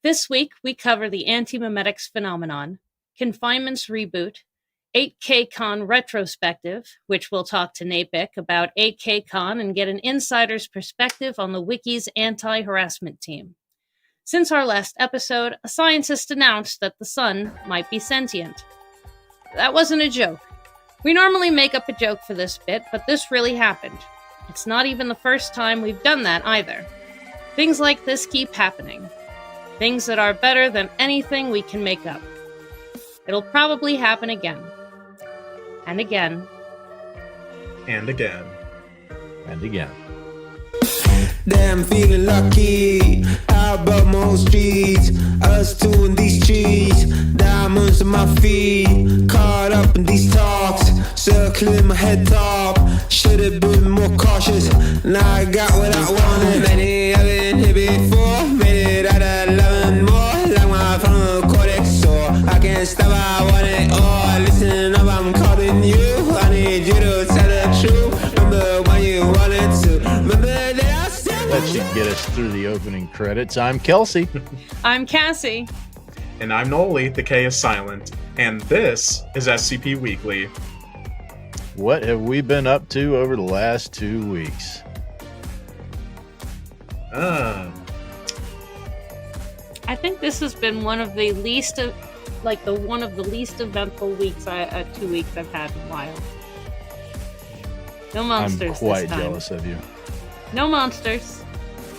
This week, we cover the Antimemetics phenomenon, Confinement's Reboot, 8KCon retrospective, which we'll talk to Naepic about 8KCon and get an insider's perspective on the Wiki's anti-harassment team. Since our last episode, a scientist announced that the sun might be sentient. That wasn't a joke. We normally make up a joke for this bit, but this really happened. It's not even the first time we've done that either. Things like this keep happening. Things that are better than anything we can make up. It'll probably happen again. And again. And again. And again. Damn, feeling lucky. Out above most streets. Us two in these trees. Diamonds on my feet. Caught up in these talks. Circling my head top. Should've been more cautious. Now I got what I wanted. Many I've been here before. Made it out of 11 more. Like my frontal cortex sore. I can't stop, I want it all. Listen up, I'm calling you. I need you to tell the truth. Remember when you wanted to. Remember that I said. That should get us through the opening credits. I'm Kelsey. I'm Cassie. And I'm Noli, the K is silent. And this is SCP Weekly. What have we been up to over the last 2 weeks? I think this has been one of the least eventful weeks 2 weeks I've had in a while. No monsters. I'm quite this time. jealous of you. No monsters.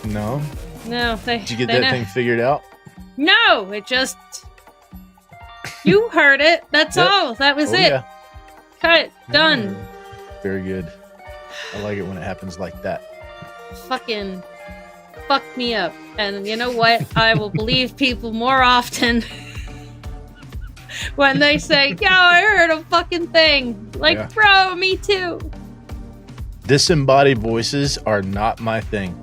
No? No. Did you get that thing figured out? No, it just... You heard it. That's Yep. all. That was it. Yeah. Cut. Done. Very good. I like it when it happens like that. Fucking fucked me up. And you know what? I will believe people more often when they say, yo, I heard a fucking thing. Like, Yeah. bro, me too. Disembodied voices are not my thing.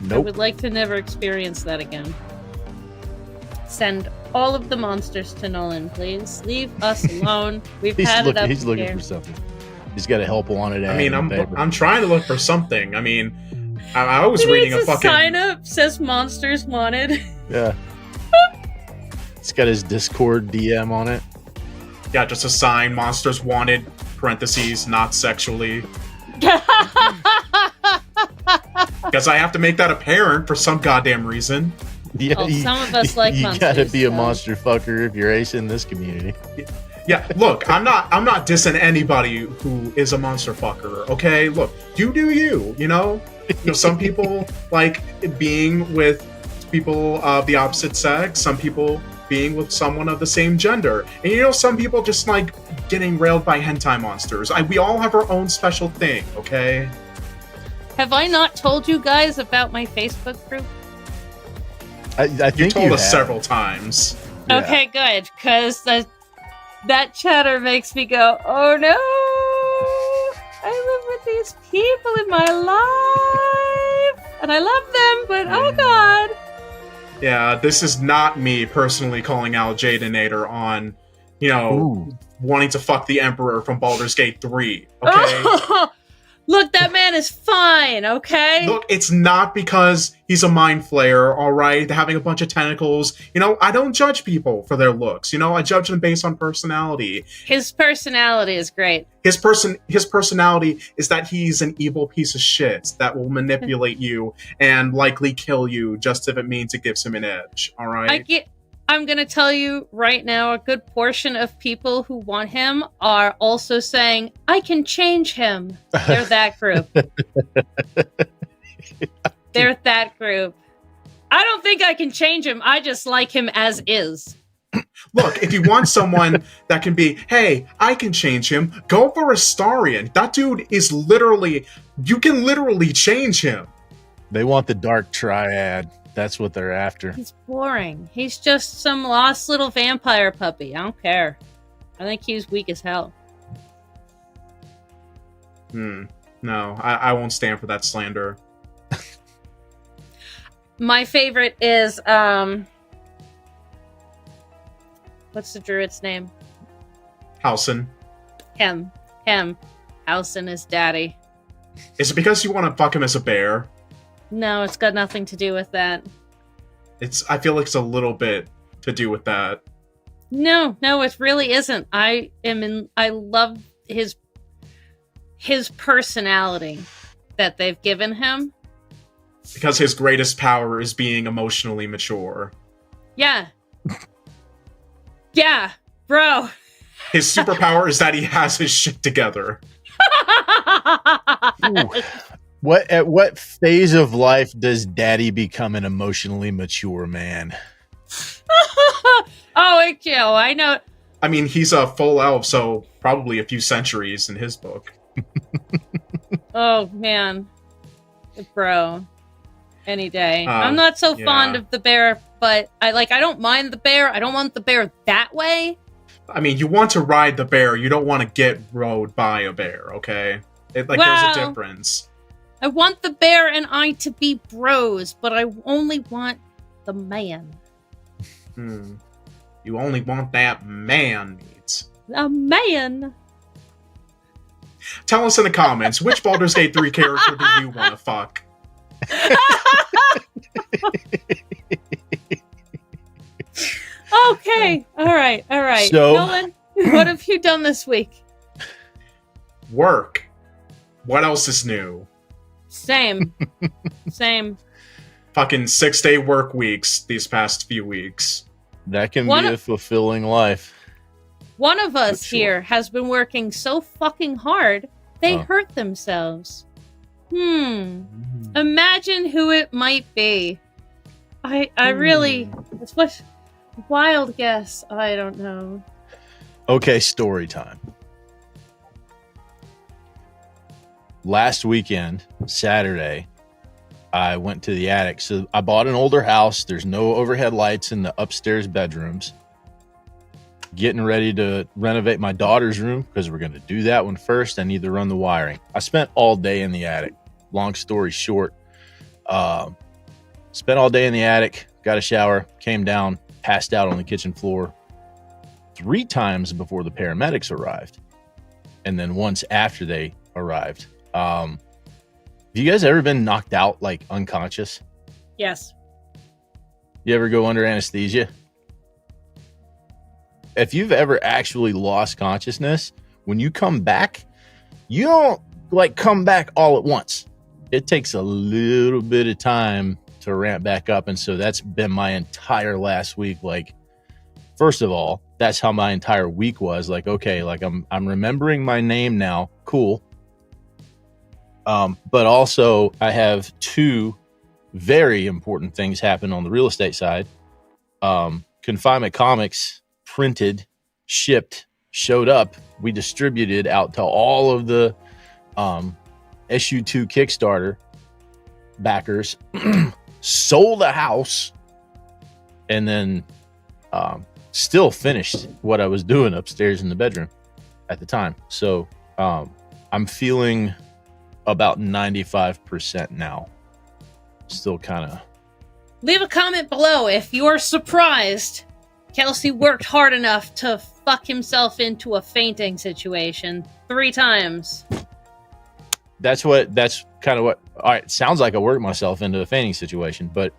I Nope. would like to never experience that again. Send all of the monsters to Nolan, please. Leave us alone. We've had it up He's looking here. for something. He's got a help wanted ad. I mean, in paper. I'm trying to look for something. I mean, I was reading a fucking... sign up, says monsters wanted. Yeah. It's got his Discord DM on it. Yeah, just a sign, monsters wanted, parentheses, not sexually. Because I have to make that apparent for some goddamn reason. Yeah, Oh, some of us like you monsters. gotta be a so. monster fucker if you're ace in this community. Yeah, look, I'm not dissing anybody who is a monster fucker, okay? Look, you do you, you know? Some people like being with people of the opposite sex, some people being with someone of the same gender. And some people just like getting railed by hentai monsters. We all have our own special thing, okay? Have I not told you guys about my Facebook group? I think You told us have. several times. Yeah. Okay, good, because that chatter makes me go, oh no! I live with these people in my life! And I love them, but oh god! Yeah, this is not me personally calling out Jadenator on, Ooh. wanting to fuck the Emperor from Baldur's Gate 3, okay? Look, that man is fine, okay? Look, it's not because he's a mind flayer, alright? Having a bunch of tentacles. I don't judge people for their looks. I judge them based on personality. His personality is great. His personality is that he's an evil piece of shit that will manipulate you and likely kill you just if it means it gives him an edge, alright? I'm gonna tell you right now, a good portion of people who want him are also saying, I can change him. They're that group. They're that group. I don't think I can change him. I just like him as is. Look, if you want someone that can be, hey, I can change him, go for Astarion. That dude is you can literally change him. They want the Dark Triad. That's what they're after. He's boring. He's just some lost little vampire puppy. I don't care. I think he's weak as hell. No, I won't stand for that slander. My favorite is, what's the druid's name? Howson. Him. Howson is daddy. Is it because you want to fuck him as a bear? No, it's got nothing to do with that. I feel like it's a little bit to do with that. No, it really isn't. I love his personality that they've given him. Because his greatest power is being emotionally mature. Yeah. Yeah, bro. His superpower is that he has his shit together. At what phase of life does Daddy become an emotionally mature man? Oh, I know. I mean, he's a full elf, so probably a few centuries in his book. Oh, man. Bro. Any day. I'm not so fond of the bear, but I don't mind the bear. I don't want the bear that way. I mean, you want to ride the bear, you don't want to get rode by a bear, okay? There's a difference. I want the bear and I to be bros, but I only want the man. You only want that man meat. A man. Tell us in the comments, which Baldur's Gate 3 character do you want to fuck? Okay. All right. So, Nolan, what have you done this week? Work. What else is new? Same. Fucking 6-day work weeks these past few weeks. That can be a fulfilling life. One of us here has been working so fucking hard, they hurt themselves. Imagine who it might be. I really... It's what... Wild guess. I don't know. Okay, story time. Last weekend, Saturday, I went to the attic. So I bought an older house. There's no overhead lights in the upstairs bedrooms. Getting ready to renovate my daughter's room because we're going to do that one first. I need to run the wiring. I spent all day in the attic. Long story short, spent all day in the attic, got a shower, came down, passed out on the kitchen floor 3 times before the paramedics arrived. And then once after they arrived. Have you guys ever been knocked out, like unconscious? Yes. You ever go under anesthesia? If you've ever actually lost consciousness, when you come back, you don't like come back all at once. It takes a little bit of time to ramp back up. And so that's been my entire last week. Like, first of all, that's how my entire week was. Like, okay, like I'm remembering my name now. Cool. But also I have 2 very important things happen on the real estate side. Confinement Comics printed, shipped, showed up. We distributed out to all of the SU2 Kickstarter backers, sold a house, and then still finished what I was doing upstairs in the bedroom at the time. So I'm feeling about 95% now. Still kind of... Leave a comment below if you're surprised Kelsey worked hard enough to fuck himself into a fainting situation 3 times. That's kind of what... All right, sounds like I worked myself into a fainting situation, but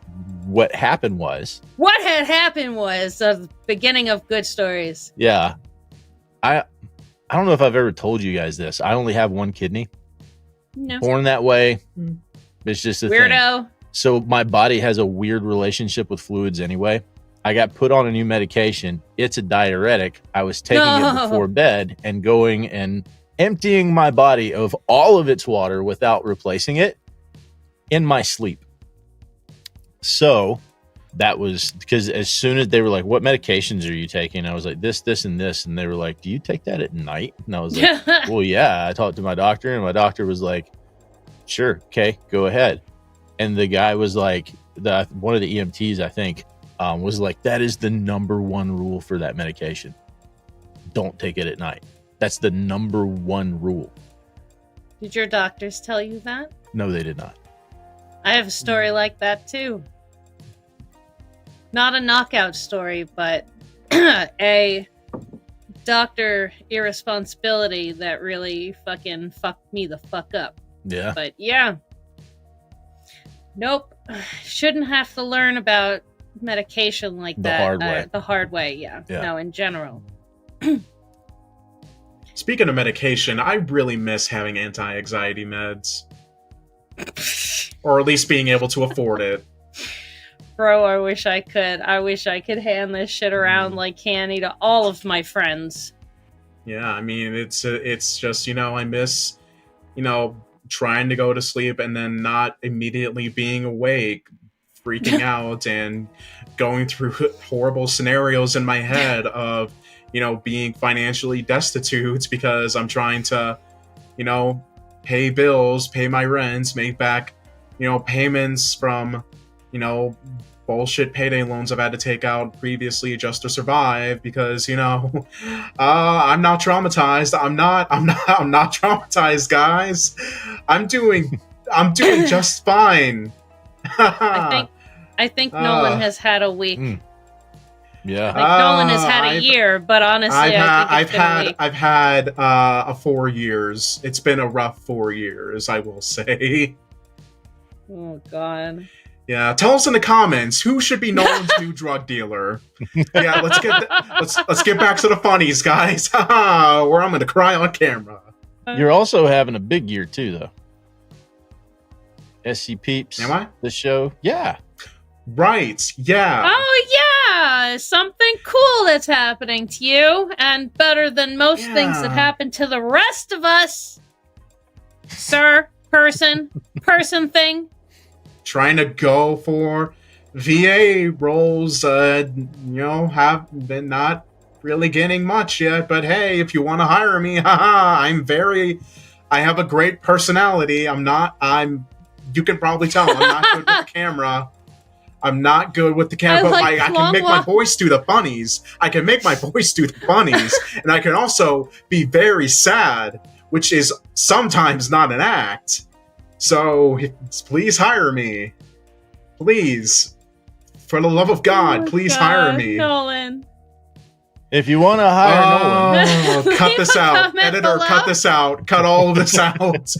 what happened was... What had happened was the beginning of good stories. Yeah. I don't know if I've ever told you guys this. I only have 1 kidney. No. Born that way. It's just a weirdo thing. So my body has a weird relationship with fluids anyway. I got put on a new medication. It's a diuretic. I was taking it before bed and going and emptying my body of all of its water without replacing it in my sleep. So that was because as soon as they were like, what medications are you taking? I was like, this, and this. And they were like, do you take that at night? And I was like, well, yeah. I talked to my doctor and my doctor was like, sure. Okay, go ahead. And the guy was like, one of the EMTs, I think, was like, that is the number 1 rule for that medication. Don't take it at night. That's the number 1 rule. Did your doctors tell you that? No, they did not. I have a story like that too. Not a knockout story, but a doctor irresponsibility that really fucking fucked me the fuck up. Yeah. But yeah. Nope. Shouldn't have to learn about medication like The that. hard way. The hard way, yeah. Yeah. No, in general. Speaking of medication, I really miss having anti-anxiety meds. Or at least being able to afford it. Bro, I wish I could. I wish I could hand this shit around like candy to all of my friends. Yeah, I mean, it's just, I miss, trying to go to sleep and then not immediately being awake, freaking out and going through horrible scenarios in my head of, being financially destitute because I'm trying to, pay bills, pay my rents, make back, payments from, bullshit payday loans I've had to take out previously just to survive because, I'm not traumatized. I'm not traumatized, guys. I'm doing just fine. I think Nolan has had a week. Yeah. I think Nolan has had a year, but honestly, I've had 4 years. It's been a rough 4 years, I will say. Oh God. Yeah, tell us in the comments who should be Nolan's new drug dealer. Yeah, let's get back to the funnies, guys. Where I'm gonna cry on camera. You're also having a big year too, though. SC Peeps. Am I? The show, yeah. Right. Yeah. Oh yeah, something cool that's happening to you, and better than most things that happen to the rest of us. Sir, person thing. Trying to go for VA roles, have been not really getting much yet, but hey, if you want to hire me, I have a great personality. You can probably tell I'm not good with the camera. I'm not good with the camera, but I can make my voice do the funnies. I can make my voice do the funnies, and I can also be very sad, which is sometimes not an act. So, please hire me. Please. For the love of God, please hire me. Nolan. If you want to hire Nolan. Cut this out. Editor, cut this out. Cut all of this out.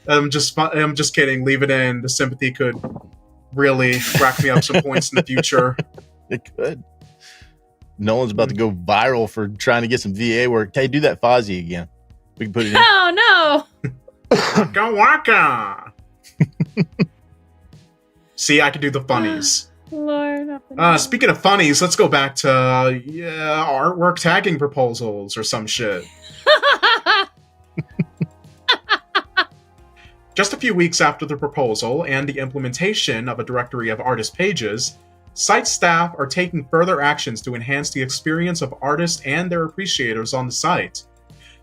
I'm just kidding. Leave it in. The sympathy could really rack me up some points in the future. It could. Nolan's about to go viral for trying to get some VA work. Hey, do that Fozzie again. We can put it in. Oh, no. Waka waka. See, I can do the funnies. Lord. Speaking of funnies, let's go back to artwork tagging proposals or some shit. Just a few weeks after the proposal and the implementation of a directory of artist pages, site staff are taking further actions to enhance the experience of artists and their appreciators on the site.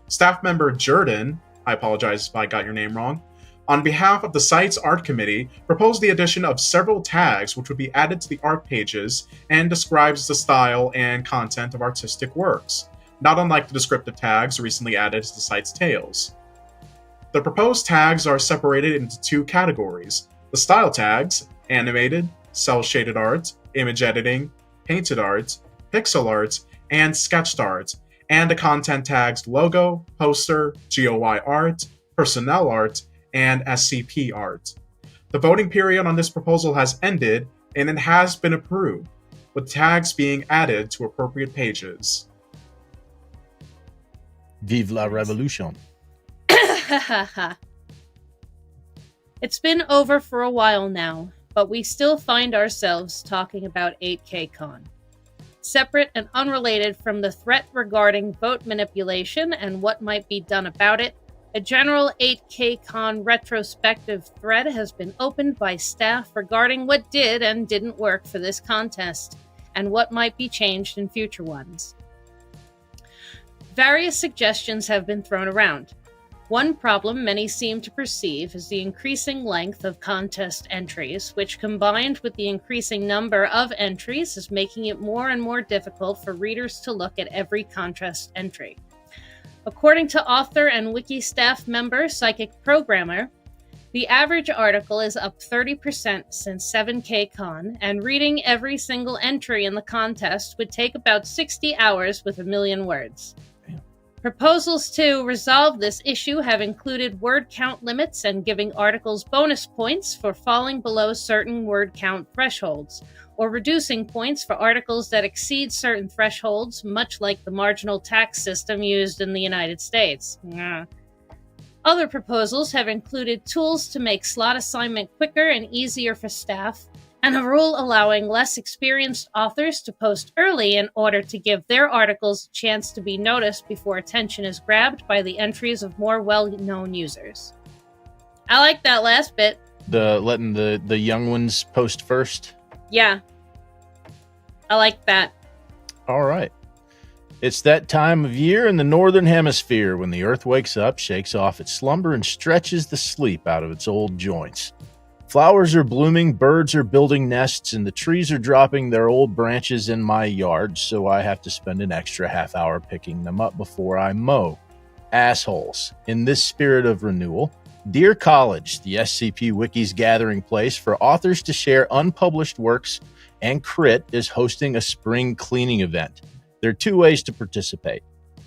Staff member Jordan, I apologize if I got your name wrong, on behalf of the site's art committee, proposed the addition of several tags which would be added to the art pages and describes the style and content of artistic works, not unlike the descriptive tags recently added to the site's tales. The proposed tags are separated into two categories: the style tags, animated, cel-shaded art, image editing, painted art, pixel art, and sketched art, and the content tags logo, poster, GOI art, personnel art, and SCP art. The voting period on this proposal has ended, and it has been approved, with tags being added to appropriate pages. Vive la revolution. It's been over for a while now, but we still find ourselves talking about 8K Con. Separate and unrelated from the threat regarding vote manipulation and what might be done about it, a general 8K Con retrospective thread has been opened by staff regarding what did and didn't work for this contest, and what might be changed in future ones. Various suggestions have been thrown around. One problem many seem to perceive is the increasing length of contest entries, which combined with the increasing number of entries is making it more and more difficult for readers to look at every contest entry. According to author and wiki staff member Psychic Programmer, the average article is up 30% since 7K Con, and reading every single entry in the contest would take about 60 hours with 1 million words. Proposals to resolve this issue have included word count limits and giving articles bonus points for falling below certain word count thresholds, or reducing points for articles that exceed certain thresholds, much like the marginal tax system used in the United States. Other proposals have included tools to make slot assignment quicker and easier for staff, and a rule allowing less experienced authors to post early in order to give their articles a chance to be noticed before attention is grabbed by the entries of more well-known users. I like that last bit. Letting the young ones post first? Yeah. I like that. All right. It's that time of year in the Northern Hemisphere when the Earth wakes up, shakes off its slumber, and stretches the sleep out of its old joints. Flowers are blooming, birds are building nests, and the trees are dropping their old branches in my yard, so I have to spend an extra half hour picking them up before I mow. Assholes. In this spirit of renewal, Dear College, the SCP Wiki's gathering place for authors to share unpublished works, and Crit is hosting a spring cleaning event. There are 2 ways to participate.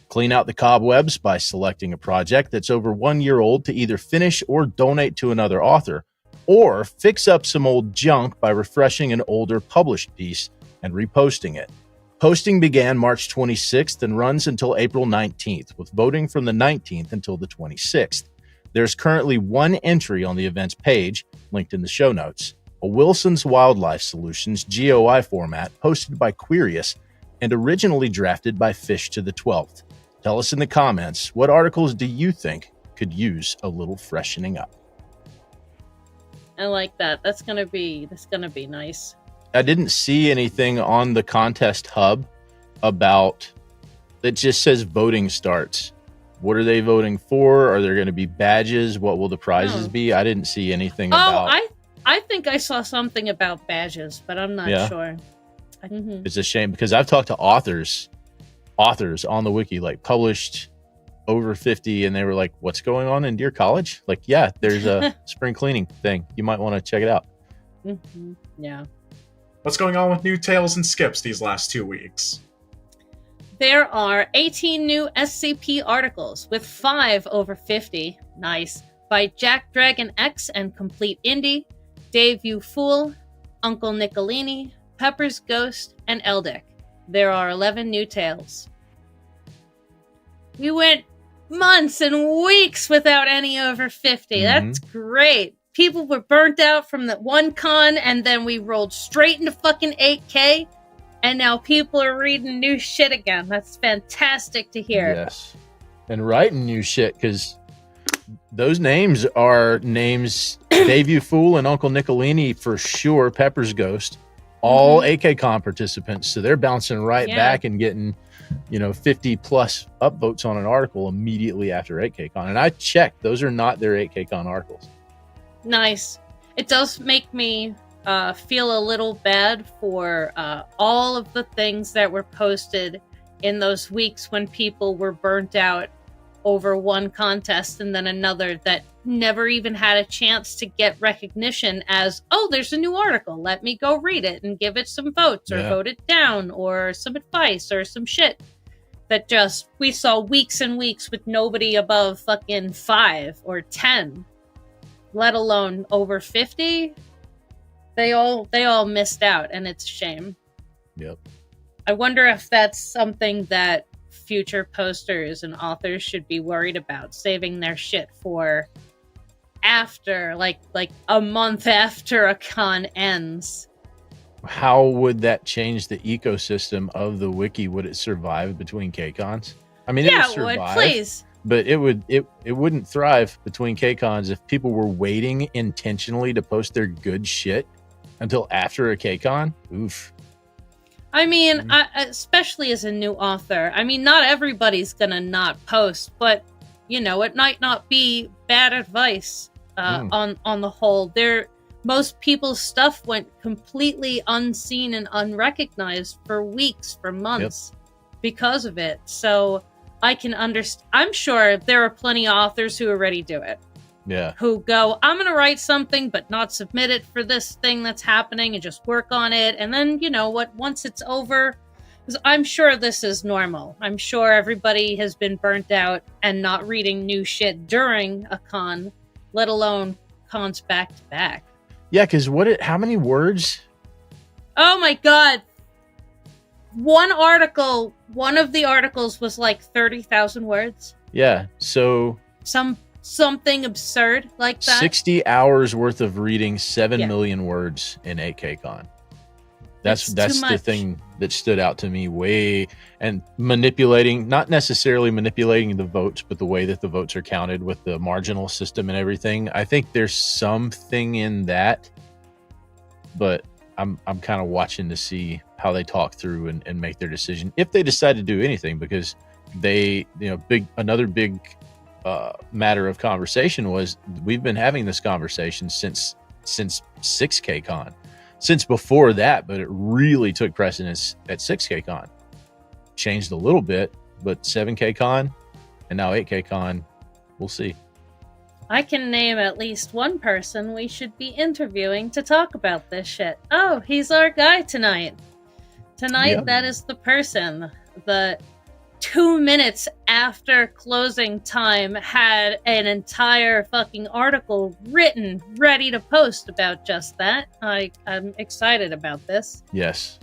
Clean out the cobwebs by selecting a project that's over 1 year old to either finish or donate to another author, or fix up some old junk by refreshing an older published piece and reposting it. Posting began March 26th and runs until April 19th, with voting from the 19th until the 26th. There's currently 1 entry on the event's page, linked in the show notes, a Wilson's Wildlife Solutions GOI format posted by Quirius and originally drafted by Fish to the 12th. Tell us in the comments, what articles do you think could use a little freshening up? I like that. That's gonna be nice. I didn't see anything on the contest hub about, it just says voting starts. What are they voting for? Are there going to be badges? What will the prizes be? I didn't see anything about. I think I saw something about badges, but I'm not sure. It's a shame because I've talked to authors on the wiki, like published over 50, and they were like, what's going on in Dear College? Like, yeah, there's a spring cleaning thing. You might want to check it out. Yeah. What's going on with new tales and skips these last 2 weeks? There are 18 new SCP articles, with 5 over 50. Nice. By Jack Dragon X and Complete Indie, Dave You Fool, Uncle Nicolini, Pepper's Ghost, and Eldick. There are 11 new tales. We went months and weeks without any over 50. That's great. People were burnt out from that one con, and then we rolled straight into fucking 8K, and now people are reading new shit again. That's fantastic to hear. Yes. And writing new shit, because those names are names Dave You Fool and Uncle Nicolini for sure, Pepper's Ghost, all AKCon participants, so they're bouncing right back and getting 50 plus upvotes on an article immediately after 8KCon. And I checked, those are not their 8KCon articles. Nice. It does make me feel a little bad for all of the things that were posted in those weeks when people were burnt out over one contest and then another that never even had a chance to get recognition as, oh, there's a new article, let me go read it and give it some votes or vote it down or some advice or some shit. That just, we saw weeks and weeks with nobody above fucking 5 or 10, let alone over 50. They all missed out, and it's a shame. Yep. I wonder if that's something that future posters and authors should be worried about, saving their shit for after, like a month after a con ends. How would that change the ecosystem of the wiki? Would it survive between KCons? I mean, it would survive, please. But it wouldn't thrive between KCons if people were waiting intentionally to post their good shit until after a KCon. Oof. I mean, especially as a new author, I mean, not everybody's gonna not post, but it might not be bad advice on the whole. Most people's stuff went completely unseen and unrecognized for weeks, for months because of it. So I can understand. I'm sure there are plenty of authors who already do it. Yeah. Who go, I'm going to write something, but not submit it for this thing that's happening and just work on it. And then, once it's over, 'Cause I'm sure this is normal. I'm sure everybody has been burnt out and not reading new shit during a con, let alone cons back to back. Yeah, because how many words? Oh my god. One of the articles was like 30,000 words. Yeah, so Something absurd like that. 60 hours worth of reading 7 million words in 8K Con. That's the thing that stood out to me and not necessarily manipulating the votes, but the way that the votes are counted with the marginal system and everything. I think there's something in that, but I'm kind of watching to see how they talk through and make their decision if they decide to do anything, because another big matter of conversation was we've been having this conversation since 6K Con. Since before that, but it really took precedence at 6K Con. Changed a little bit, but 7K Con and now 8K Con, we'll see. I can name at least one person we should be interviewing to talk about this shit. Oh, he's our guy tonight. Tonight, That is the person that 2 minutes after closing time had an entire fucking article written, ready to post about just that. I'm excited about this. Yes.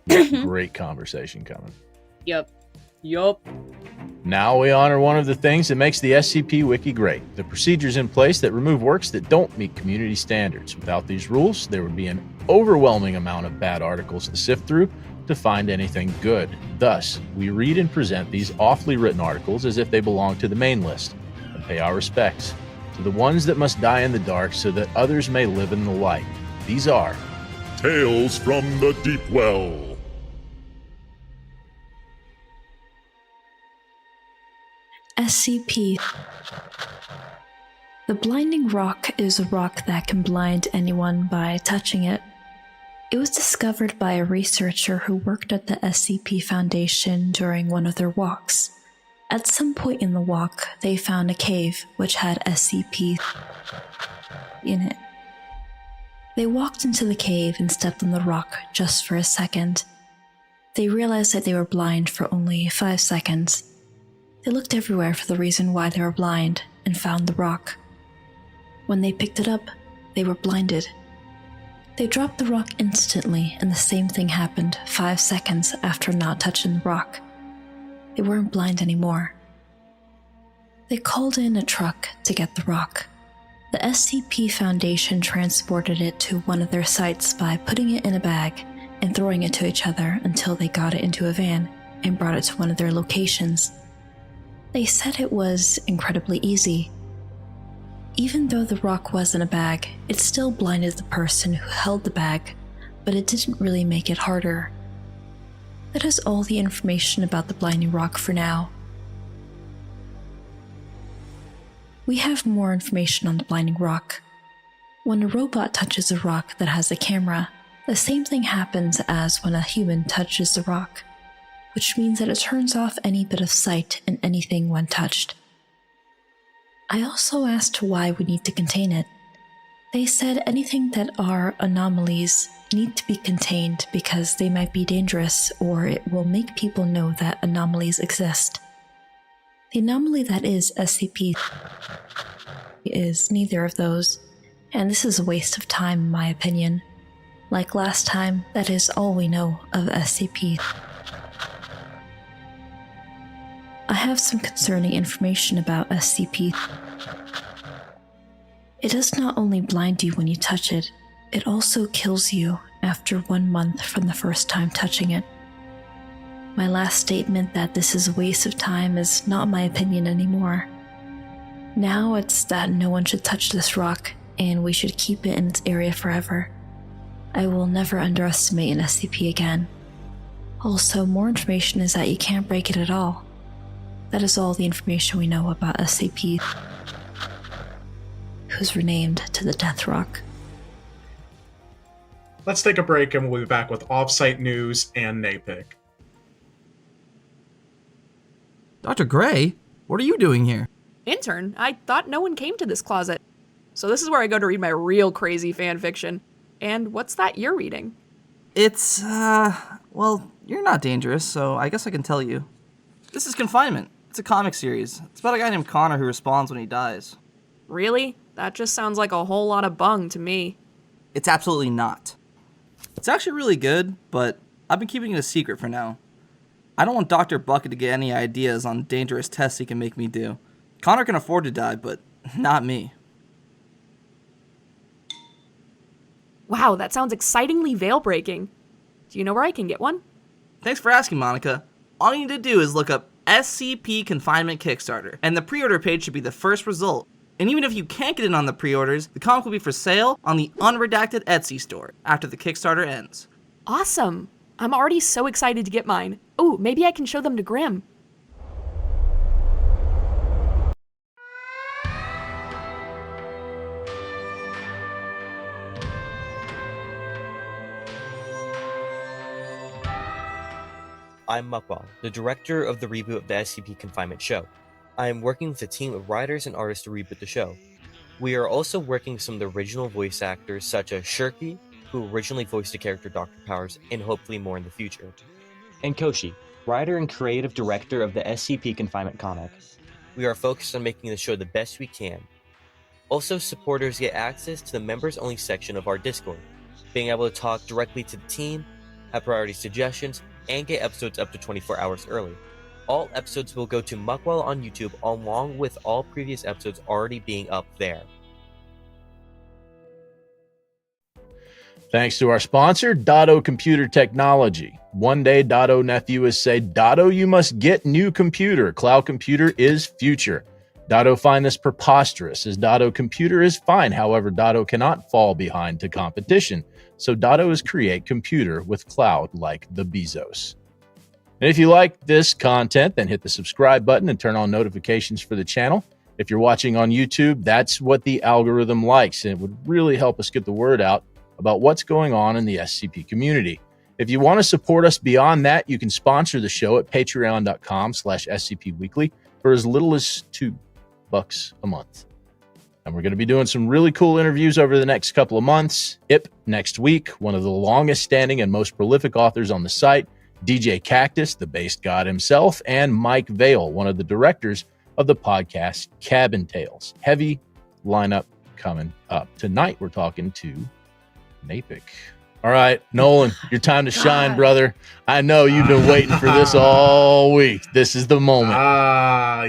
Great conversation coming. Yup. Now we honor one of the things that makes the SCP Wiki great, the procedures in place that remove works that don't meet community standards. Without these rules, there would be an overwhelming amount of bad articles to sift through to find anything good. Thus, we read and present these awfully written articles as if they belong to the main list, and pay our respects to the ones that must die in the dark so that others may live in the light. These are Tales from the Deepwell. SCP. The blinding rock is a rock that can blind anyone by touching it. It was discovered by a researcher who worked at the SCP Foundation during one of their walks. At some point in the walk, they found a cave which had SCP in it. They walked into the cave and stepped on the rock just for a second. They realized that they were blind for only 5 seconds. They looked everywhere for the reason why they were blind and found the rock. When they picked it up, they were blinded. They dropped the rock instantly, and the same thing happened 5 seconds after not touching the rock. They weren't blind anymore. They called in a truck to get the rock. The SCP Foundation transported it to one of their sites by putting it in a bag and throwing it to each other until they got it into a van and brought it to one of their locations. They said it was incredibly easy. Even though the rock was in a bag, it still blinded the person who held the bag, but it didn't really make it harder. That is all the information about the blinding rock for now. We have more information on the blinding rock. When a robot touches a rock that has a camera, the same thing happens as when a human touches the rock, which means that it turns off any bit of sight in anything when touched. I also asked why we need to contain it. They said anything that are anomalies need to be contained because they might be dangerous or it will make people know that anomalies exist. The anomaly that is SCP is neither of those, and this is a waste of time in my opinion. Like last time, that is all we know of SCP. I have some concerning information about SCP. It does not only blind you when you touch it, it also kills you after 1 month from the first time touching it. My last statement that this is a waste of time is not my opinion anymore. Now it's that no one should touch this rock, and we should keep it in its area forever. I will never underestimate an SCP again. Also, more information is that you can't break it at all. That is all the information we know about SCP, who's renamed to the Death Rock. Let's take a break and we'll be back with off-site news and Naepic. Dr. Gray, what are you doing here? Intern, I thought no one came to this closet. So this is where I go to read my real crazy fan fiction. And what's that you're reading? It's, well, you're not dangerous, so I guess I can tell you. This is Confinement. It's a comic series. It's about a guy named Connor who responds when he dies. Really? That just sounds like a whole lot of bung to me. It's absolutely not. It's actually really good, but I've been keeping it a secret for now. I don't want Dr. Bucket to get any ideas on dangerous tests he can make me do. Connor can afford to die, but not me. Wow, that sounds excitingly veil-breaking. Do you know where I can get one? Thanks for asking, Monica. All you need to do is look up SCP Confinement Kickstarter, and the pre-order page should be the first result. And even if you can't get in on the pre-orders, the comic will be for sale on the unredacted Etsy store after the Kickstarter ends. Awesome. I'm already so excited to get mine. Oh, maybe I can show them to Grim. I'm Muckwell, the director of the reboot of the SCP Confinement show. I am working with a team of writers and artists to reboot the show. We are also working with some of the original voice actors such as Shirky, who originally voiced the character Dr. Powers, and hopefully more in the future. And Koshi, writer and creative director of the SCP Confinement comic. We are focused on making the show the best we can. Also, supporters get access to the members-only section of our Discord, being able to talk directly to the team, have priority suggestions, and get episodes up to 24 hours early. All episodes will go to Muckwell on YouTube, along with all previous episodes already being up there. Thanks to our sponsor, Dado Computer Technology. One day, Dado nephew is say, Dado, you must get new computer. Cloud computer is future. Dado find this preposterous, as Dado computer is fine. However, Dado cannot fall behind to competition. So Dado is create computer with cloud like the Bezos. And if you like this content, then hit the subscribe button and turn on notifications for the channel. If you're watching on YouTube, that's what the algorithm likes, and it would really help us get the word out about what's going on in the SCP community. If you want to support us beyond that, you can sponsor the show at patreon.com/scpweekly for as little as $2 a month. And we're going to be doing some really cool interviews over the next couple of months. Ip next week, one of the longest standing and most prolific authors on the site, DJ Cactus, the based god himself, and Mike Vale, one of the directors of the podcast Cabin Tales. Heavy lineup coming up. Tonight, we're talking to Naepic. All right, Nolan, your time to shine, brother. I know you've been waiting for this all week. This is the moment.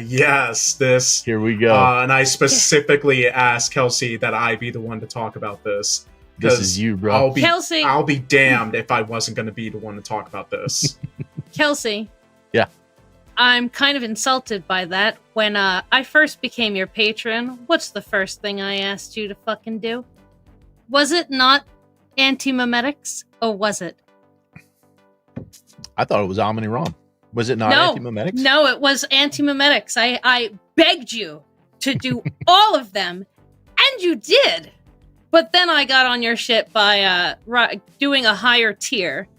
Yes, this. Here we go. And I specifically asked Kelsey that I be the one to talk about this. This is you, bro. Kelsey. I'll be damned if I wasn't going to be the one to talk about this. Kelsey. Yeah. I'm kind of insulted by that. When I first became your patron, what's the first thing I asked you to fucking do? Was it not Antimemetics, or was it? I thought it was Omni-ROM. Was it not Antimemetics? No, it was Antimemetics. I begged you to do all of them, and you did. But then I got on your shit by doing a higher tier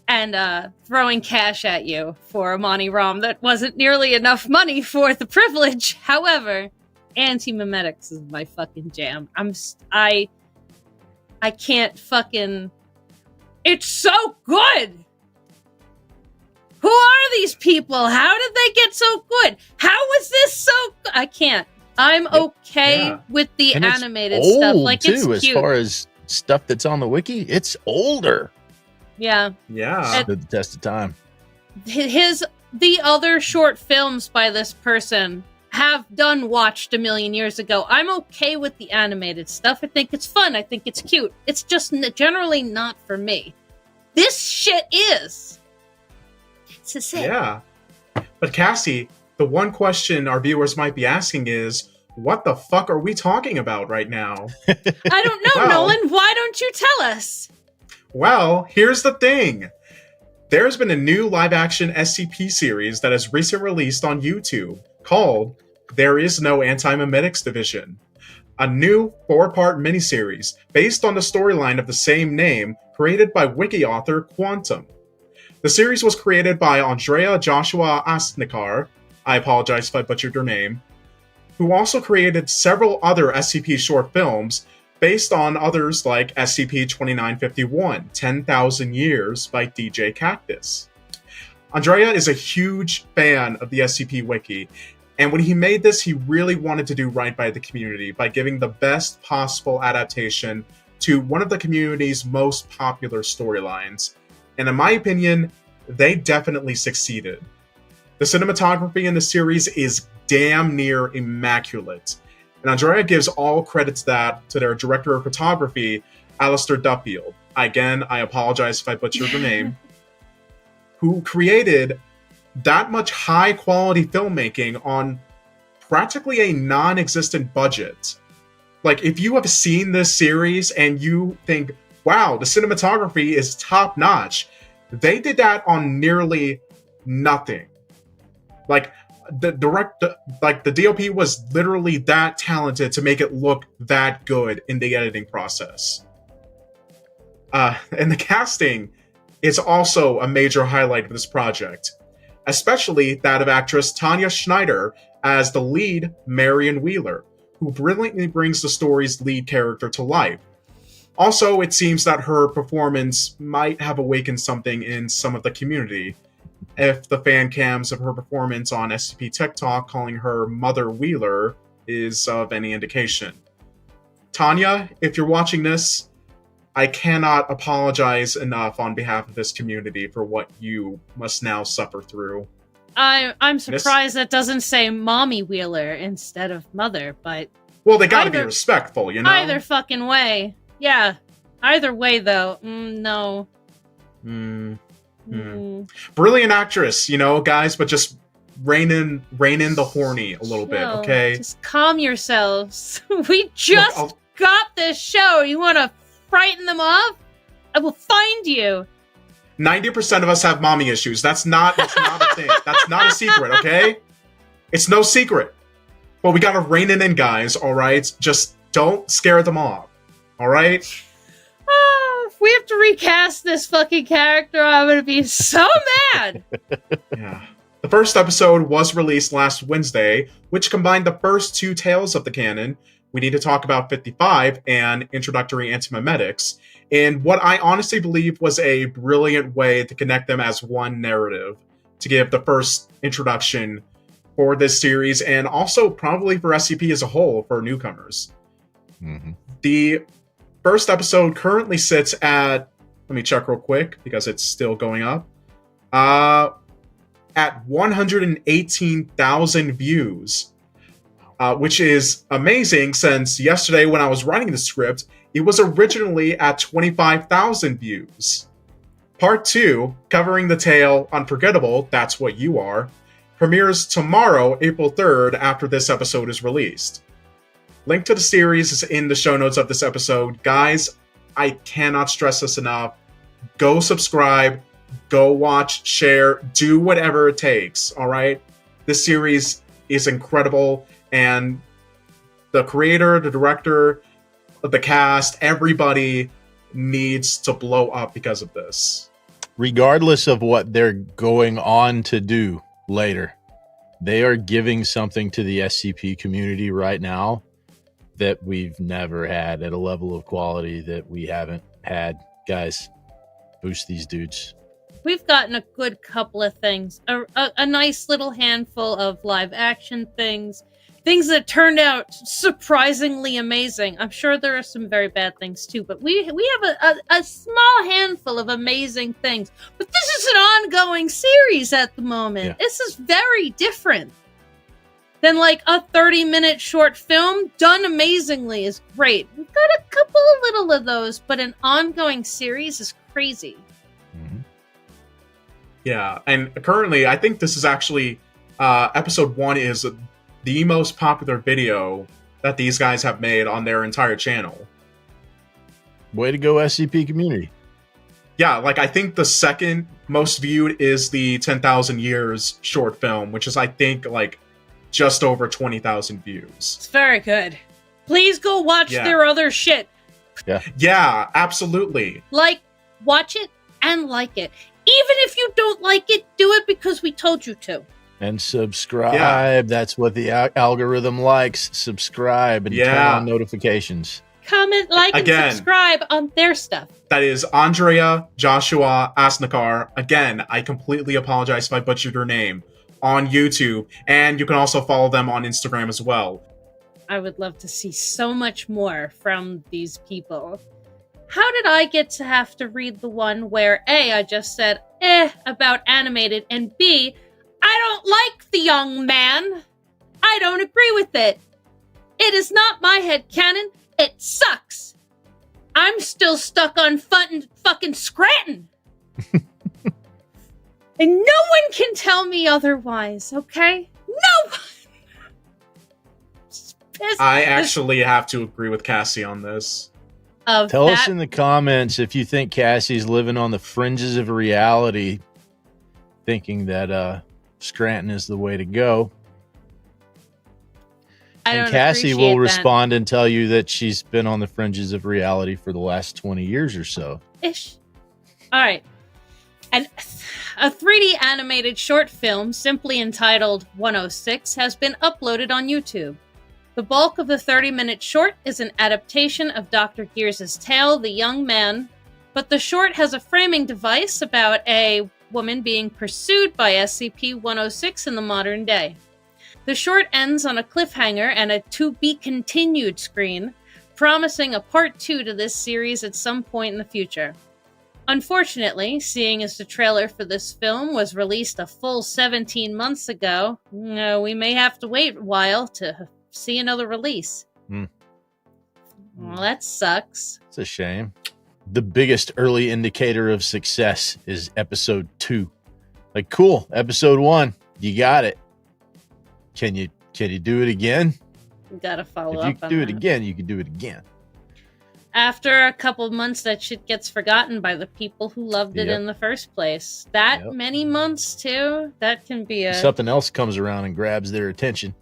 and throwing cash at you for a Omni-ROM that wasn't nearly enough money for the privilege. However, Antimemetics is my fucking jam. I can't fucking... It's so good! Who are these people? How did they get so good? How was this so good? I can't. I'm okay with the and animated it's old stuff. Like, too, it's cute. As far as stuff that's on the wiki, it's older. Yeah. Stood the test of time. The other short films by this person have done watched a million years ago. I'm okay with the animated stuff. I think it's fun. I think it's cute. It's just generally not for me. This shit is. It's it. Yeah. But Cassie, the one question our viewers might be asking is, what the fuck are we talking about right now? I don't know, Nolan. Why don't you tell us? Well, here's the thing. There's been a new live-action SCP series that has recently released on YouTube called There Is No Antimemetics Division. A new 4-part miniseries based on the storyline of the same name created by wiki author Quantum. The series was created by Andrea Joshua Asnikar, I apologize if I butchered your name, who also created several other SCP short films based on others like SCP-2951, 10,000 Years by DJ Cactus. Andrea is a huge fan of the SCP Wiki, and when he made this, he really wanted to do right by the community by giving the best possible adaptation to one of the community's most popular storylines. And in my opinion, they definitely succeeded. The cinematography in the series is damn near immaculate, and Andrea gives all credit to that to their director of photography, Alistair Duffield. Again, I apologize if I butchered the name. Who created that much high-quality filmmaking on practically a non-existent budget. Like, if you have seen this series and you think, wow, the cinematography is top-notch, they did that on nearly nothing. Like, the DOP was literally that talented to make it look that good in the editing process. And the casting is also a major highlight of this project, especially that of actress Tanya Schneider as the lead Marion Wheeler, who brilliantly brings the story's lead character to life. Also, it seems that her performance might have awakened something in some of the community, if the fan cams of her performance on SCP TikTok calling her Mother Wheeler is of any indication. Tanya, if you're watching this, I cannot apologize enough on behalf of this community for what you must now suffer through. I'm surprised that doesn't say Mommy Wheeler instead of Mother, but... Well, they gotta be respectful, you know? Either fucking way. Yeah. Either way, though. No. Brilliant actress, you know, guys, but just rein in the horny a little bit, okay? Just calm yourselves. We just got this show. You want to frighten them off? I will find you. 90% of us have mommy issues. That's not a thing. That's not a secret, okay? It's no secret. But we gotta rein it in, guys, alright? Just don't scare them off, alright? If we have to recast this fucking character, I'm gonna be so mad! Yeah. The first episode was released last Wednesday, which combined the first two tales of the canon, We Need to Talk About 55 and Introductory Antimemetics, in what I honestly believe was a brilliant way to connect them as one narrative, to give the first introduction for this series, and also probably for SCP as a whole for newcomers. Mm-hmm. The first episode currently sits at, let me check real quick, because it's still going up, at 118,000 views, which is amazing since yesterday when I was writing the script, it was originally at 25,000 views. Part 2, covering the tale Unforgettable, That's What You Are, premieres tomorrow, April 3rd, after this episode is released. Link to the series is in the show notes of this episode. Guys, I cannot stress this enough. Go subscribe, go watch, share, do whatever it takes, alright? This series is incredible, and the creator, the director, the cast, everybody needs to blow up because of this. Regardless of what they're going on to do later, they are giving something to the SCP community right now that we've never had at a level of quality that we haven't had. Guys, boost these dudes. We've gotten a good couple of things. A nice little handful of live action things. Things that turned out surprisingly amazing. I'm sure there are some very bad things too, but we have a small handful of amazing things. But this is an ongoing series at the moment. Yeah. This is very different than like a 30-minute short film done amazingly is great. We've got a couple of little of those, but an ongoing series is crazy. Mm-hmm. Yeah, and currently I think this is actually episode 1 is the most popular video that these guys have made on their entire channel. Way to go, SCP community. Yeah, like I think the second most viewed is the 10,000 Years short film, which is I think like just over 20,000 views. It's very good. Please go watch their other shit. Yeah, absolutely. Like, watch it and like it. Even if you don't like it, do it because we told you to. And subscribe. Yeah. That's what the algorithm likes. Subscribe and turn on notifications. comment, like, Again. and subscribe on their stuff. That is Andrea Joshua Asnakar. Again, I completely apologize if I butchered your name. On YouTube. And you can also follow them on Instagram as well. I would love to see so much more from these people. How did I get to have to read the one where A, I just said, about animated, and B, I don't like the young man. I don't agree with it. It is not my headcanon. It sucks. I'm still stuck on fucking Scranton. And no one can tell me otherwise, okay? No one! I actually have to agree with Cassie on this. Tell us in the comments if you think Cassie's living on the fringes of reality, thinking that Scranton is the way to go. And Cassie will respond and tell you that she's been on the fringes of reality for the last 20 years or so. Ish. All right. And a 3D animated short film simply entitled 106 has been uploaded on YouTube. The bulk of the 30-minute short is an adaptation of Dr. Gears' tale, The Young Man, but the short has a framing device about a woman being pursued by SCP-106 in the modern day. The short ends on a cliffhanger and a to-be-continued screen, promising a part 2 to this series at some point in the future. Unfortunately, seeing as the trailer for this film was released a full 17 months ago, we may have to wait a while to see another release. Well, that sucks. It's a shame. The biggest early indicator of success is episode 2. Like, cool, episode 1, you got it. Can you do it again? You gotta follow up on that. If you can do it again, you can do it again. After a couple months, that shit gets forgotten by the people who loved it in the first place. That many months, too, that can be a... Something else comes around and grabs their attention.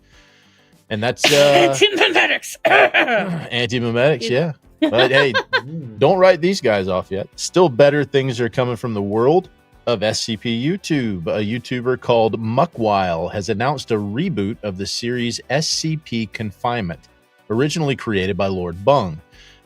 And that's... Antimemetics! Antimemetics, yeah. But hey, don't write these guys off yet. Still better things are coming from the world of SCP YouTube. A YouTuber called Muckwile has announced a reboot of the series SCP Confinement, originally created by Lord Bung.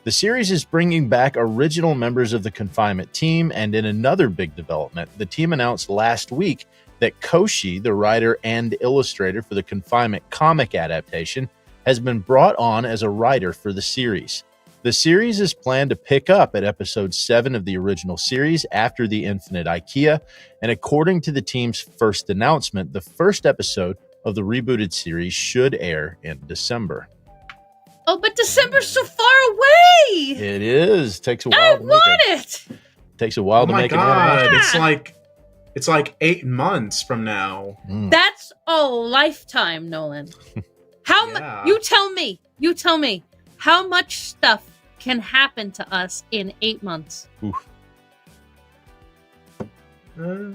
The series is bringing back original members of the Confinement team, and in another big development, the team announced last week that Koshi, the writer and illustrator for the Confinement comic adaptation, has been brought on as a writer for the series. The series is planned to pick up at episode 7 of the original series after the Infinite IKEA, and according to the team's first announcement, the first episode of the rebooted series should air in December. Oh, but December's so far away! It is. Takes a while. I want it! Takes a while to make it. Oh my god, it's like 8 months from now. That's lifetime, Nolan. You tell me, how much stuff can happen to us in 8 months? Oof. A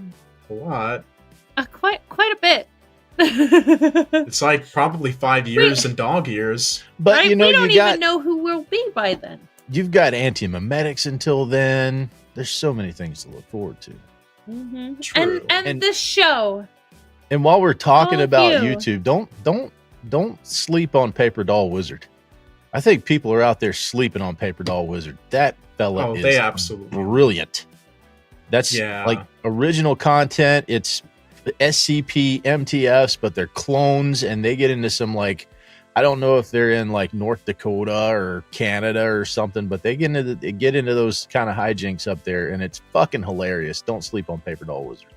lot. Quite a bit. It's like probably 5 years and dog years. But right? you know, we don't even know who we'll be by then. You've got Antimemetics until then. There's so many things to look forward to. Mm-hmm. True. And this show. And while we're talking about you. YouTube, don't sleep on Paper Doll Wizard. I think people are out there sleeping on Paper Doll Wizard. That fella is they absolutely brilliant. That's like original content. It's SCP MTFs, but they're clones, and they get into some, like, I don't know if they're in like North Dakota or Canada or something, but they get into those kind of hijinks up there, and it's fucking hilarious. Don't sleep on Paper Doll Wizard.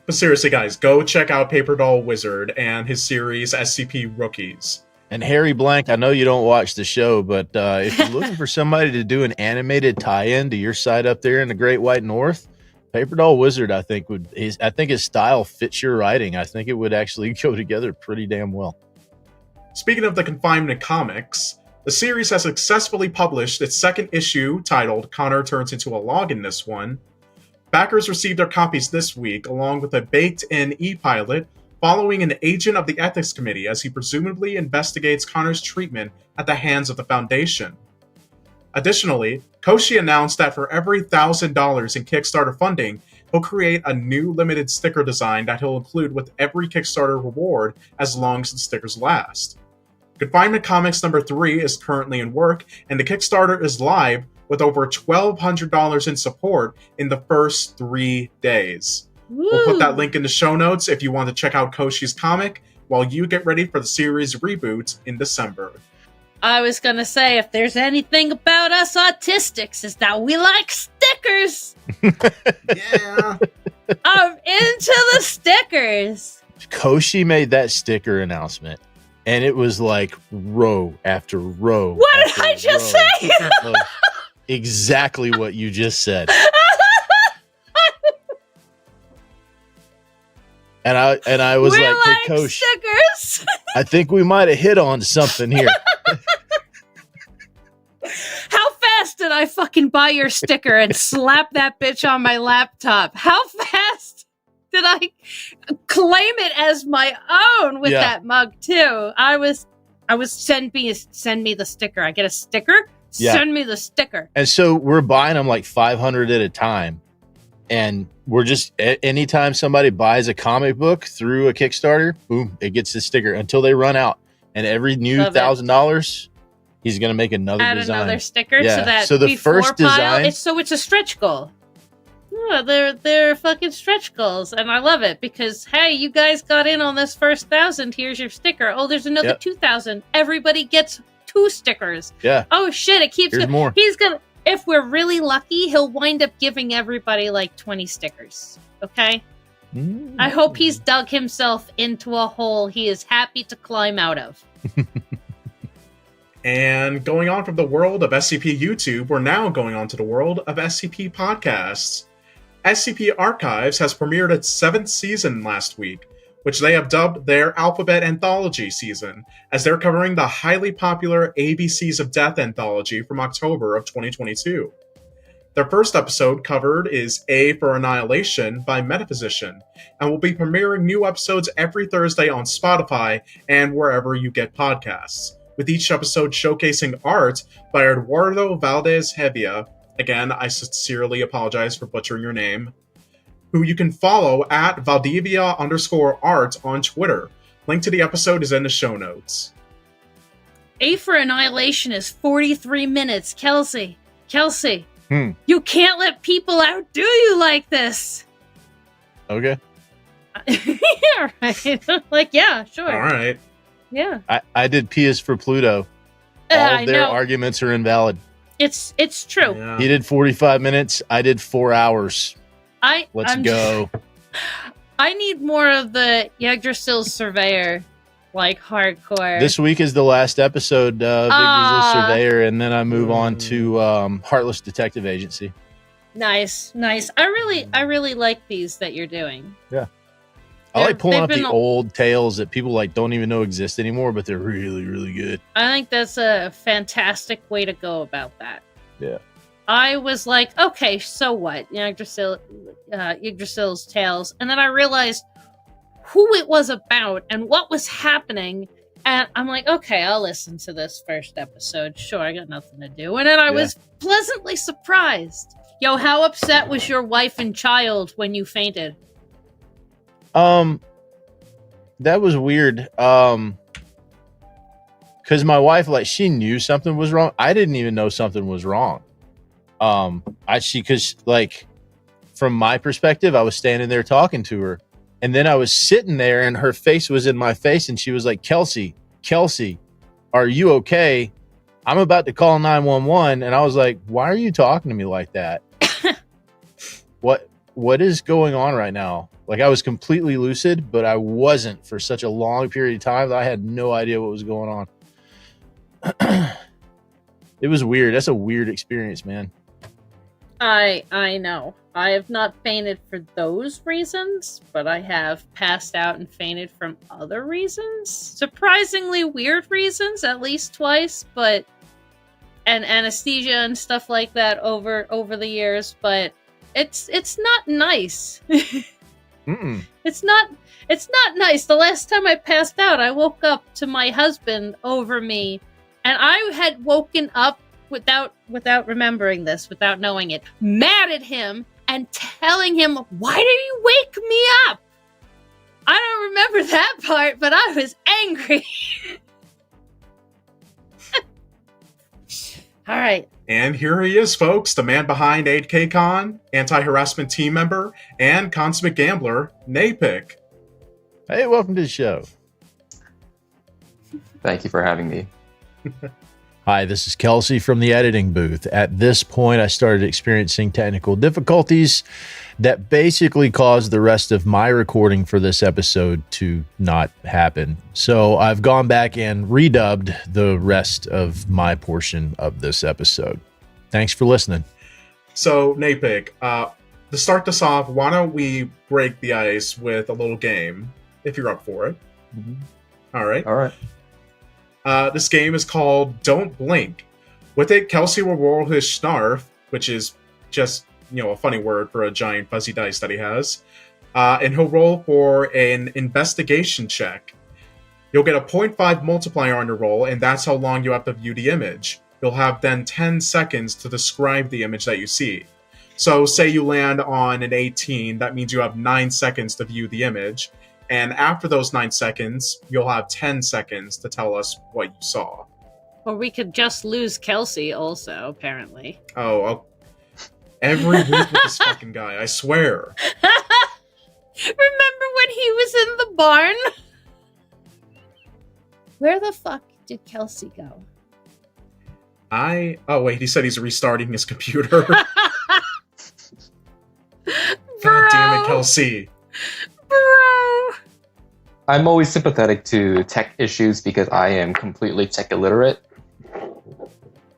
But seriously, guys, go check out Paper Doll Wizard and his series SCP Rookies. And Harry Blank, I know you don't watch the show, but if you're looking for somebody to do an animated tie-in to your side up there in the Great White North, Paper Doll Wizard, I think his style fits your writing. I think it would actually go together pretty damn well. Speaking of the Confinement Comics, the series has successfully published its second issue, titled Connor Turns Into a Log in This One. Backers received their copies this week, along with a baked-in e-pilot following an agent of the Ethics Committee as he presumably investigates Connor's treatment at the hands of the Foundation. Additionally, Koshi announced that for every $1,000 in Kickstarter funding, he'll create a new limited sticker design that he'll include with every Kickstarter reward as long as the stickers last. Confinement Comics number 3 is currently in work, and the Kickstarter is live with over $1,200 in support in the first 3 days. Woo. We'll put that link in the show notes if you want to check out Koshi's comic while you get ready for the series reboot in December. I was going to say, if there's anything about us autistics, is that we like stickers. Yeah. I'm into the stickers. Koshi made that sticker announcement, and it was like row after row. What did I just say? Of exactly what you just said. And I was we like, like hey, Kosh, stickers. I think we might have hit on something here. How fast did I fucking buy your sticker and slap that bitch on my laptop? How fast did I claim it as my own with that mug too? I was send me the sticker. I get a sticker. Yeah. Send me the sticker. And so we're buying them like 500 at a time. And we're just, anytime somebody buys a comic book through a Kickstarter, boom, it gets the sticker until they run out. And every new $1,000, he's going to make another design. Another sticker. Yeah. So that the first design. It's a stretch goal. Yeah, they're fucking stretch goals. And I love it because, hey, you guys got in on this first 1,000. Here's your sticker. Oh, there's another 2,000. Everybody gets 2 stickers. Yeah. Oh, shit. It keeps Here's more. He's going to. If we're really lucky, he'll wind up giving everybody like 20 stickers. Okay? I hope he's dug himself into a hole he is happy to climb out of. And going on from the world of SCP YouTube, we're now going on to the world of SCP podcasts. SCP Archives has premiered its 7th season last week, which they have dubbed their Alphabet Anthology season, as they're covering the highly popular ABCs of Death anthology from October of 2022. Their first episode covered is A for Annihilation by Metaphysician, and will be premiering new episodes every Thursday on Spotify and wherever you get podcasts, with each episode showcasing art by Eduardo Valdez-Hevia. Again, I sincerely apologize for butchering your name. Who you can follow at Valdivia_art on Twitter. Link to the episode is in the show notes. A for Annihilation is 43 minutes. Kelsey, you can't let people outdo you like this. Okay. Yeah, right. Like, yeah, sure. All right. Yeah. I did P is for Pluto. All I of their know. arguments are invalid. It's true. Yeah. He did 45 minutes. I did 4 hours. Let's I'm go. I need more of the Yggdrasil Surveyor, like hardcore. This week is the last episode of Yggdrasil Surveyor, and then I move on to Heartless Detective Agency. Nice. I really like these that you're doing. Yeah. I like pulling up the old tales that people like don't even know exist anymore, but they're really, really good. I think that's a fantastic way to go about that. Yeah. I was like, okay, so what? Yggdrasil's tales. And then I realized who it was about and what was happening. And I'm like, okay, I'll listen to this first episode. Sure, I got nothing to do. And then I was pleasantly surprised. Yo, how upset was your wife and child when you fainted? That was weird. Cause my wife, like, she knew something was wrong. I didn't even know something was wrong. Cause like from my perspective, I was standing there talking to her, and then I was sitting there and her face was in my face, and she was like, Kelsey, are you okay? I'm about to call 911. And I was like, why are you talking to me like that? What is going on right now? Like, I was completely lucid, but I wasn't for such a long period of time that I had no idea what was going on. It was weird. That's a weird experience, man. I know. I have not fainted for those reasons, but I have passed out and fainted from other reasons. Surprisingly weird reasons, at least twice, but and anesthesia and stuff like that over the years, but it's not nice. It's not nice. The last time I passed out, I woke up to my husband over me, and I had woken up without remembering this, without knowing it, mad at him and telling him, why did you wake me up? I don't remember that part, but I was angry. All right. And here he is, folks, the man behind 8KCon, anti-harassment team member, and consummate gambler, Naepic. Hey, welcome to the show. Thank you for having me. Hi, this is Kelsey from the editing booth. At this point, I started experiencing technical difficulties that basically caused the rest of my recording for this episode to not happen. So I've gone back and redubbed the rest of my portion of this episode. Thanks for listening. So, Naepic, to start this off, why don't we break the ice with a little game, if you're up for it. Mm-hmm. All right. All right. This game is called Don't Blink. With it, Kelsey will roll his snarf, which is just, a funny word for a giant fuzzy dice that he has. And he'll roll for an investigation check. You'll get a 0.5 multiplier on your roll, and that's how long you have to view the image. You'll have then 10 seconds to describe the image that you see. So say you land on an 18, that means you have 9 seconds to view the image. And after those 9 seconds, you'll have 10 seconds to tell us what you saw. Or we could just lose Kelsey also, apparently. Oh, every week with this fucking guy, I swear. Remember when he was in the barn? Where the fuck did Kelsey go? Oh wait, he said he's restarting his computer. God damn it, Kelsey. Bro! I'm always sympathetic to tech issues because I am completely tech illiterate.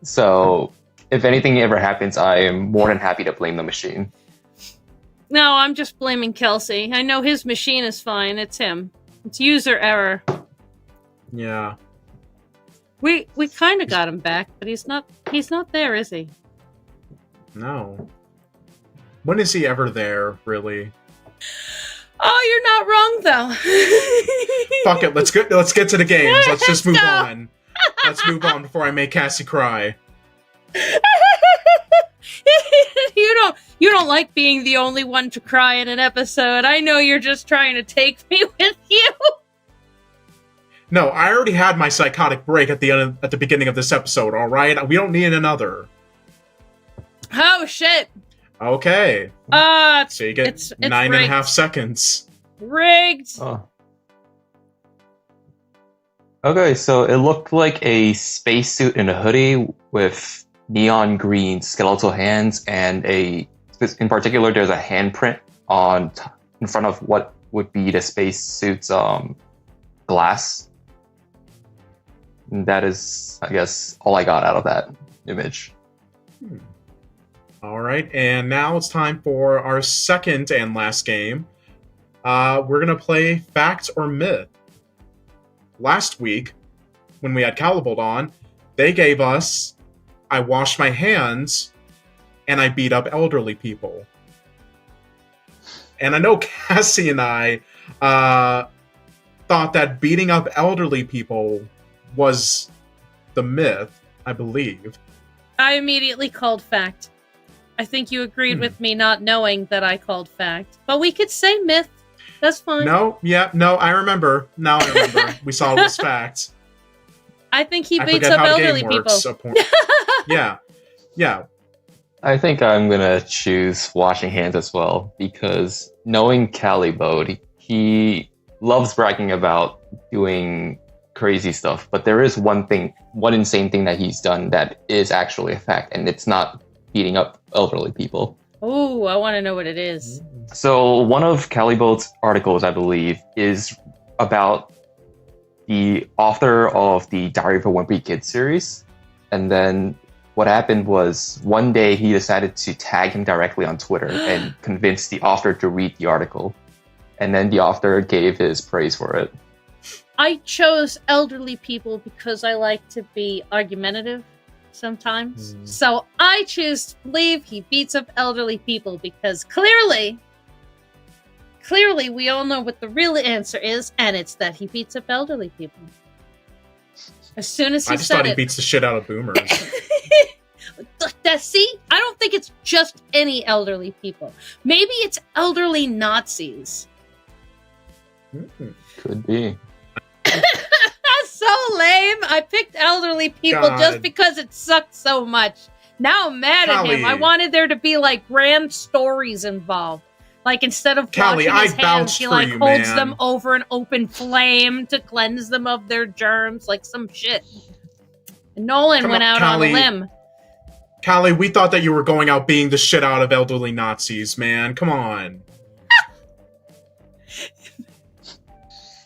So, if anything ever happens, I am more than happy to blame the machine. No, I'm just blaming Kelsey. I know his machine is fine. It's him. It's user error. Yeah. We kind of got him back, but he's not there, is he? No. When is he ever there, really? Oh, you're not wrong, though. Fuck it, let's get to the games. Let's just move on. Let's move on before I make Cassie cry. You don't like being the only one to cry in an episode. I know you're just trying to take me with you. No, I already had my psychotic break at the beginning of this episode, alright? We don't need another. Oh, shit. Okay. So you get it's 9.5 seconds. Rigged. Oh. Okay, so it looked like a spacesuit and a hoodie with neon green skeletal hands, and in particular, there's a handprint in front of what would be the spacesuit's glass. And that is, I guess, all I got out of that image. All right, and now it's time for our second and last game. We're going to play Fact or Myth. Last week, when we had Calibold on, they gave us I washed my hands and I beat up elderly people. And I know Cassie and I thought that beating up elderly people was the myth, I believe. I immediately called fact. I think you agreed with me not knowing that I called fact. But we could say myth. That's fine. No, I remember. Now I remember. We saw it was fact. I think he beats up elderly people. Yeah. I think I'm gonna choose washing hands as well, because knowing Calibold, he loves bragging about doing crazy stuff, but there is one insane thing that he's done that is actually a fact, and it's not beating up elderly people. Oh, I want to know what it is. So one of Calibold's articles, I believe, is about the author of the Diary of a Wimpy Kid series. And then what happened was one day he decided to tag him directly on Twitter and convince the author to read the article. And then the author gave his praise for it. I chose elderly people because I like to be argumentative sometimes. So I choose to believe he beats up elderly people because clearly we all know what the real answer is, and it's that he beats up elderly people. As soon as I just thought he beats the shit out of boomers. See? I don't think it's just any elderly people. Maybe it's elderly Nazis. Could be. so lame. I picked elderly people just because it sucked so much. Now I'm mad at him. I wanted there to be like grand stories involved. Like instead of washing his hands, he like holds them over an open flame to cleanse them of their germs, like some shit. And Nolan went out on a limb. Callie, we thought that you were going out beating the shit out of elderly Nazis, man. Come on.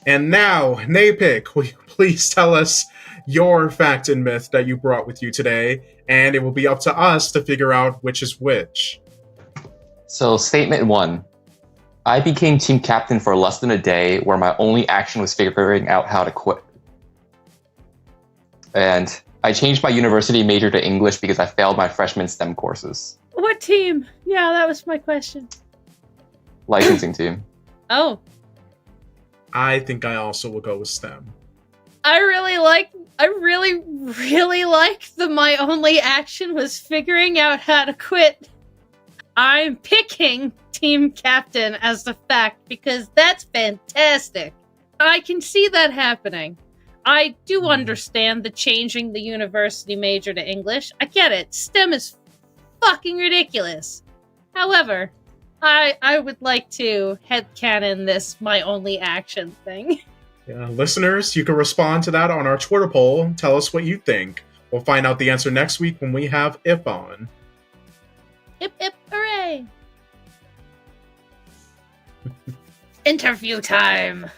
And now, Naepic, will you please tell us your fact and myth that you brought with you today? And it will be up to us to figure out which is which. So, statement 1. I became team captain for less than a day, where my only action was figuring out how to quit. And I changed my university major to English because I failed my freshman STEM courses. What team? Yeah, that was my question. Licensing team. Oh. I think I also will go with STEM. I really like the my only action was figuring out how to quit. I'm picking team captain as the fact because that's fantastic. I can see that happening. I do understand the changing the university major to English. I get it. STEM is fucking ridiculous. However, I would like to headcanon this my only action thing. Yeah, listeners, you can respond to that on our Twitter poll. Tell us what you think. We'll find out the answer next week when we have Ip on. Ip, ip, hooray! Interview time!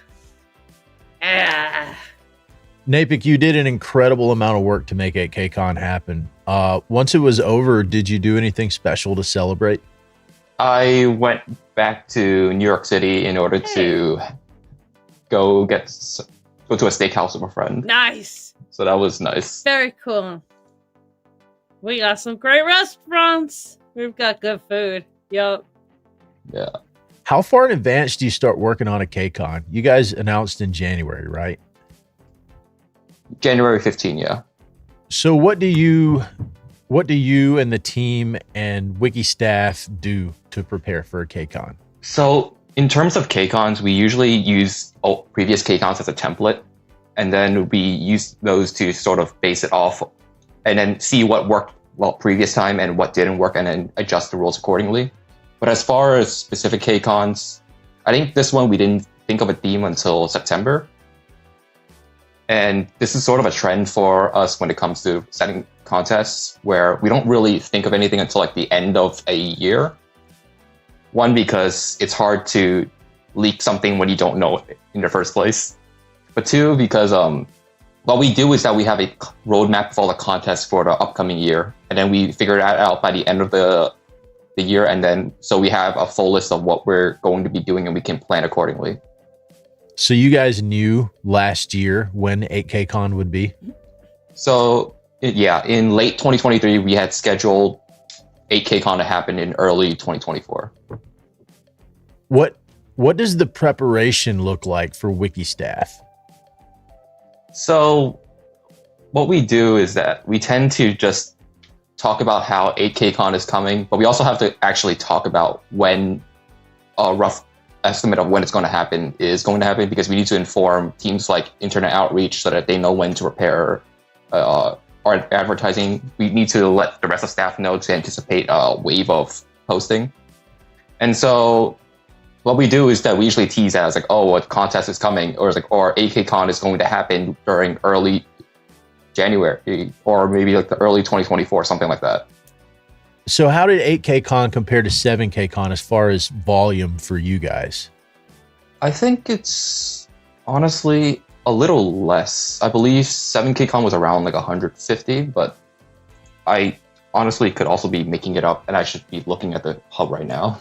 Naepic, you did an incredible amount of work to make 8KCon happen. Once it was over, did you do anything special to celebrate? I went back to New York City in order to go to a steakhouse with a friend. Nice. So that was nice. Very cool. We got some great restaurants. We've got good food. Yup. Yeah. How far in advance do you start working on a KCon? You guys announced in January, right? January 15, yeah. So what do you and the team and wiki staff do to prepare for a KCon? So in terms of KCons, we usually use previous KCons as a template, and then we use those to sort of base it off and then see what worked well previous time and what didn't work, and then adjust the rules accordingly. But as far as specific KCons, I think this one we didn't think of a theme until September. And this is sort of a trend for us when it comes to setting contests, where we don't really think of anything until like the end of a year. One, because it's hard to leak something when you don't know it in the first place. But two, because what we do is that we have a roadmap of all the contests for the upcoming year, and then we figure that out by the end of the year, and then so we have a full list of what we're going to be doing, and we can plan accordingly. So you guys knew last year when 8KCon would be? So, yeah, in late 2023, we had scheduled 8KCon to happen in early 2024. What does the preparation look like for wiki staff? So what we do is that we tend to just talk about how 8KCon is coming, but we also have to actually talk about when a rough estimate of when it's going to happen, because we need to inform teams like Internet Outreach so that they know when to prepare our advertising. We need to let the rest of staff know to anticipate a wave of posting. And so what we do is that we usually tease as like, oh, a contest is coming, or 8KCon is going to happen during early January, or maybe like the early 2024, something like that. So how did 8KCon compare to 7KCon as far as volume for you guys? I think it's honestly a little less. I believe 7KCon was around like 150, but I honestly could also be making it up, and I should be looking at the hub right now.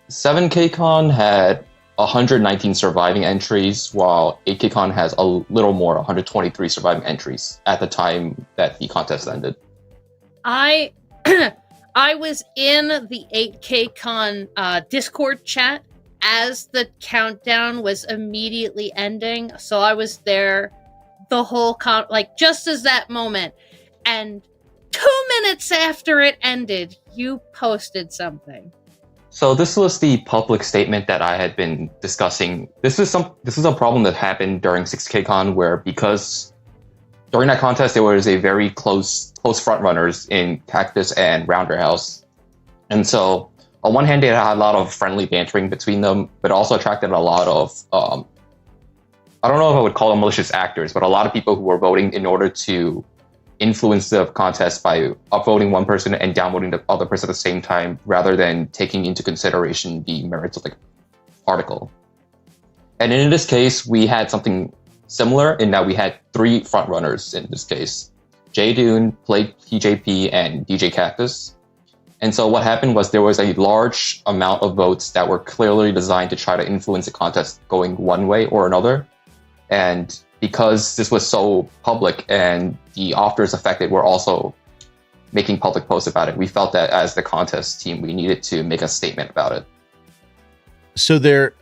7KCon had 119 surviving entries, while 8KCon has a little more, 123 surviving entries at the time that the contest ended. I was in the 8KCon Discord chat as the countdown was immediately ending, so I was there the whole just as that moment. And 2 minutes after it ended, you posted something. So this was the public statement that I had been discussing. This is a problem that happened during 6KCon, where because during that contest there was a very close front runners in Cactus and Rounderhouse, and so on one hand they had a lot of friendly bantering between them, but also attracted a lot of I don't know if I would call them malicious actors, but a lot of people who were voting in order to influence the contest by upvoting one person and downvoting the other person at the same time, rather than taking into consideration the merits of the article. And in this case, we had something similar in that we had 3 frontrunners in this case. J Dune, Plague TJP, and DJ Cactus. And so what happened was there was a large amount of votes that were clearly designed to try to influence the contest going one way or another. And because this was so public and the authors affected were also making public posts about it, we felt that as the contest team, we needed to make a statement about it. So there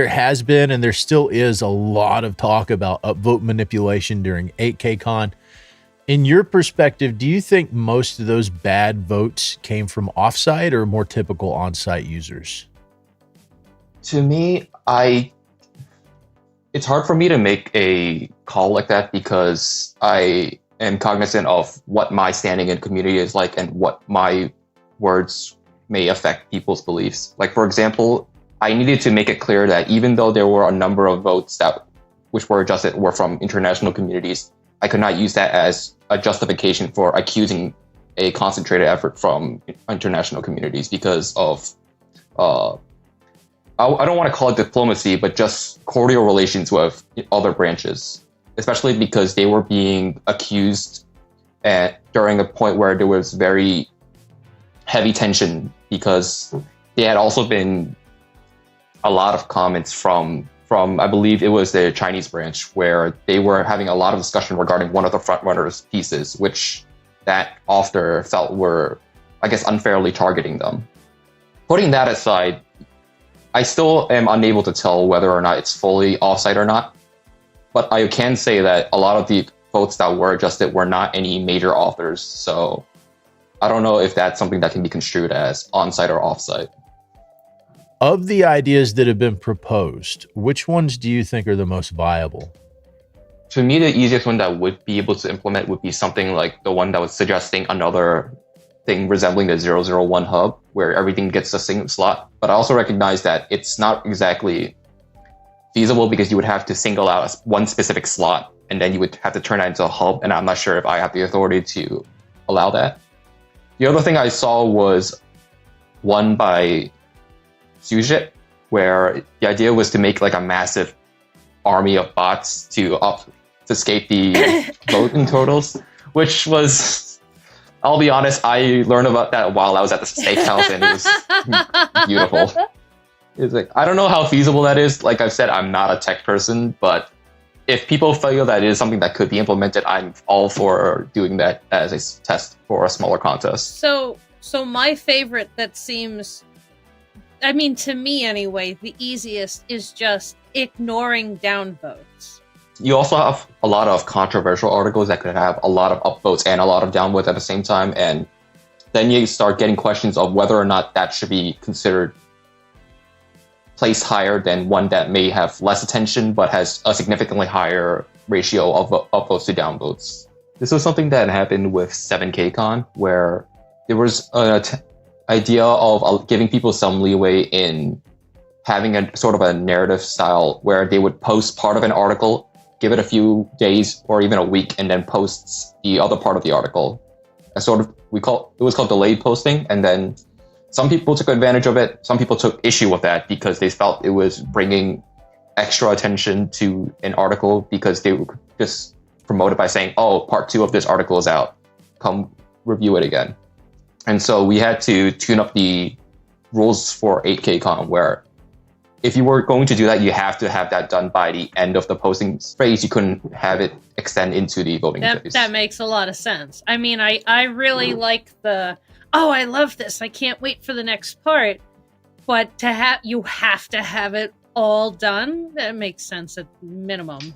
has been, and there still is, a lot of talk about upvote manipulation during 8KCon. In your perspective, do you think most of those bad votes came from offsite or more typical on-site users? To me, it's hard for me to make a call like that because I am cognizant of what my standing in the community is like and what my words may affect people's beliefs. Like, for example, I needed to make it clear that even though there were a number of votes which were adjusted were from international communities, I could not use that as a justification for accusing a concentrated effort from international communities because of I don't want to call it diplomacy, but just cordial relations with other branches, especially because they were being accused during a point where there was very heavy tension, because there had also been a lot of comments from I believe it was the Chinese branch, where they were having a lot of discussion regarding one of the frontrunners' pieces, which that author felt were, I guess, unfairly targeting them. Putting that aside, I still am unable to tell whether or not it's fully offsite or not, but I can say that a lot of the votes that were adjusted were not any major authors, so I don't know if that's something that can be construed as onsite or offsite. Of the ideas that have been proposed, which ones do you think are the most viable? To me, the easiest one that would be able to implement would be something like the one that was suggesting another thing resembling the 001 hub, where everything gets a single slot. But I also recognize that it's not exactly feasible because you would have to single out one specific slot and then you would have to turn that into a hub, and I'm not sure if I have the authority to allow that. The other thing I saw was one by Sujit, where the idea was to make like a massive army of bots to obfuscate the voting totals, which was, I'll be honest, I learned about that while I was at the steakhouse, and it was beautiful. It's like, I don't know how feasible that is. Like I've said, I'm not a tech person, but if people feel that it is something that could be implemented, I'm all for doing that as a test for a smaller contest. So my favorite that seems, I mean, to me anyway, the easiest is just ignoring downvotes. You also have a lot of controversial articles that could have a lot of upvotes and a lot of downvotes at the same time, and then you start getting questions of whether or not that should be considered placed higher than one that may have less attention but has a significantly higher ratio of upvotes to downvotes. This was something that happened with 7KCon, where there was an idea of giving people some leeway in having a sort of a narrative style where they would post part of an article, give it a few days or even a week, and then post the other part of the article. It was called delayed posting, and then some people took advantage of it. Some people took issue with that because they felt it was bringing extra attention to an article because they would just promote it by saying, oh, part 2 of this article is out. Come review it again. And so we had to tune up the rules for 8KCon, where if you were going to do that, you have to have that done by the end of the posting phase. You couldn't have it extend into the voting phase. That makes a lot of sense. I mean, I really like I love this, I can't wait for the next part. But you have to have it all done. That makes sense at minimum.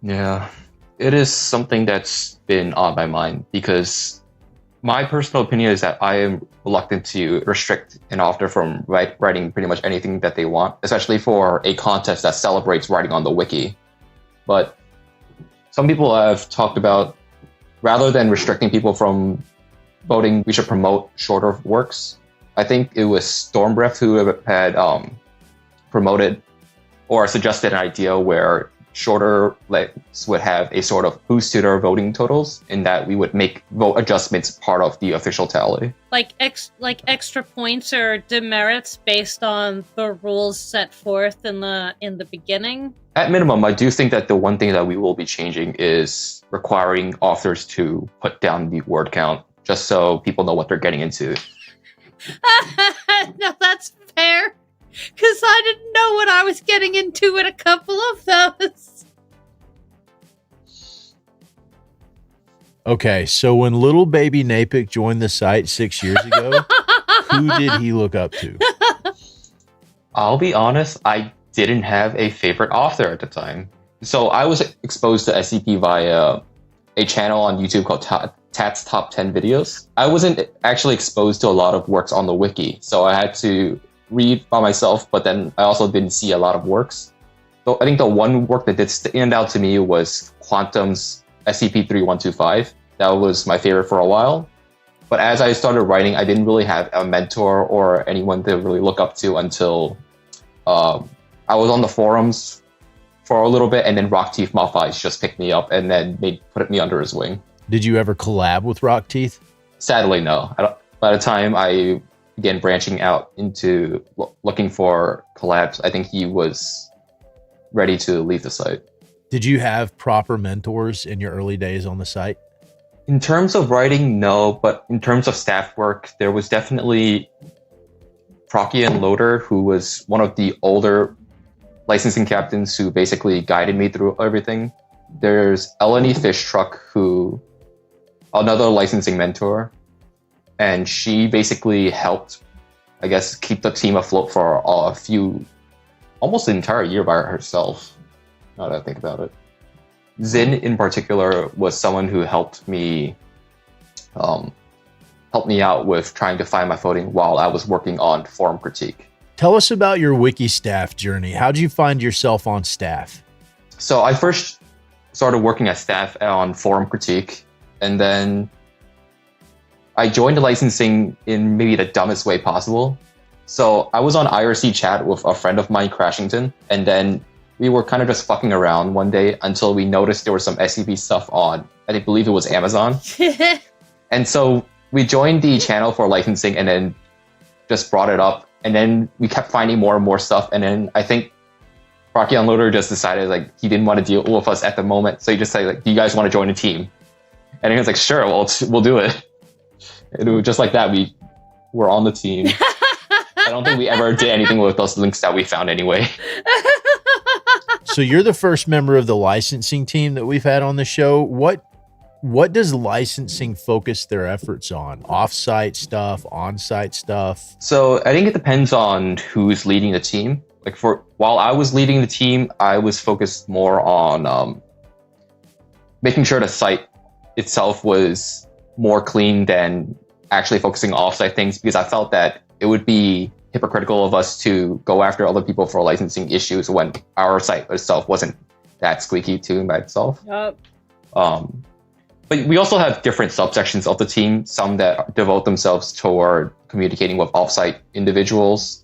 Yeah, it is something that's been on my mind because My personal opinion is that I am reluctant to restrict an author from writing pretty much anything that they want, especially for a contest that celebrates writing on the wiki. But some people have talked about, rather than restricting people from voting, we should promote shorter works. I think it was Stormbreath who had promoted or suggested an idea where shorter lists would have a sort of boost to their voting totals, in that we would make vote adjustments part of the official tally. Like extra points or demerits based on the rules set forth in the beginning? At minimum, I do think that the one thing that we will be changing is requiring authors to put down the word count, just so people know what they're getting into. No, that's fair. Because I didn't know what I was getting into in a couple of those. Okay, so when little baby Naepic joined the site 6 years ago, who did he look up to? I'll be honest, I didn't have a favorite author at the time. So I was exposed to SCP via a channel on YouTube called Tat's Top 10 Videos. I wasn't actually exposed to a lot of works on the wiki, so I had to read by myself, but then I also didn't see a lot of works. So I think the one work that did stand out to me was Quantum's SCP-3125. That was my favorite for a while. But as I started writing, I didn't really have a mentor or anyone to really look up to until I was on the forums for a little bit, and then Rock Teeth Malphite just picked me up and then put me under his wing. Did you ever collab with Rock Teeth? Sadly, no. By the time I began branching out into looking for collabs, I think he was ready to leave the site. Did you have proper mentors in your early days on the site? In terms of writing, no, but in terms of staff work, there was definitely Procyon Loader, who was one of the older licensing captains who basically guided me through everything. There's Eleni Fish Truck, who another licensing mentor, and she basically helped, I guess, keep the team afloat for almost an entire year by herself, now that I think about it. Zin, in particular, was someone who helped me out with trying to find my footing while I was working on forum critique. Tell us about your wiki staff journey. How did you find yourself on staff? So I first started working as staff on forum critique, and then I joined the licensing in maybe the dumbest way possible. So I was on IRC chat with a friend of mine, Crashington, and then we were kind of just fucking around one day until we noticed there was some SCP stuff on, I believe it was Amazon. And so we joined the channel for licensing and then just brought it up. And then we kept finding more and more stuff. And then I think Procyon Loader just decided he didn't want to deal with us at the moment. So he just said, do you guys want to join a team? And he was like, sure, we'll do it. And it was just like that. We were on the team. I don't think we ever did anything with those links that we found anyway. So you're the first member of the licensing team that we've had on the show. What does licensing focus their efforts on? Off-site stuff, on-site stuff? So I think it depends on who's leading the team. While I was leading the team, I was focused more on making sure the site itself was more clean than actually focusing on off-site things, because I felt that it would be hypocritical of us to go after other people for licensing issues when our site itself wasn't that squeaky tune by itself. Yep. But we also have different subsections of the team, some that devote themselves toward communicating with off-site individuals.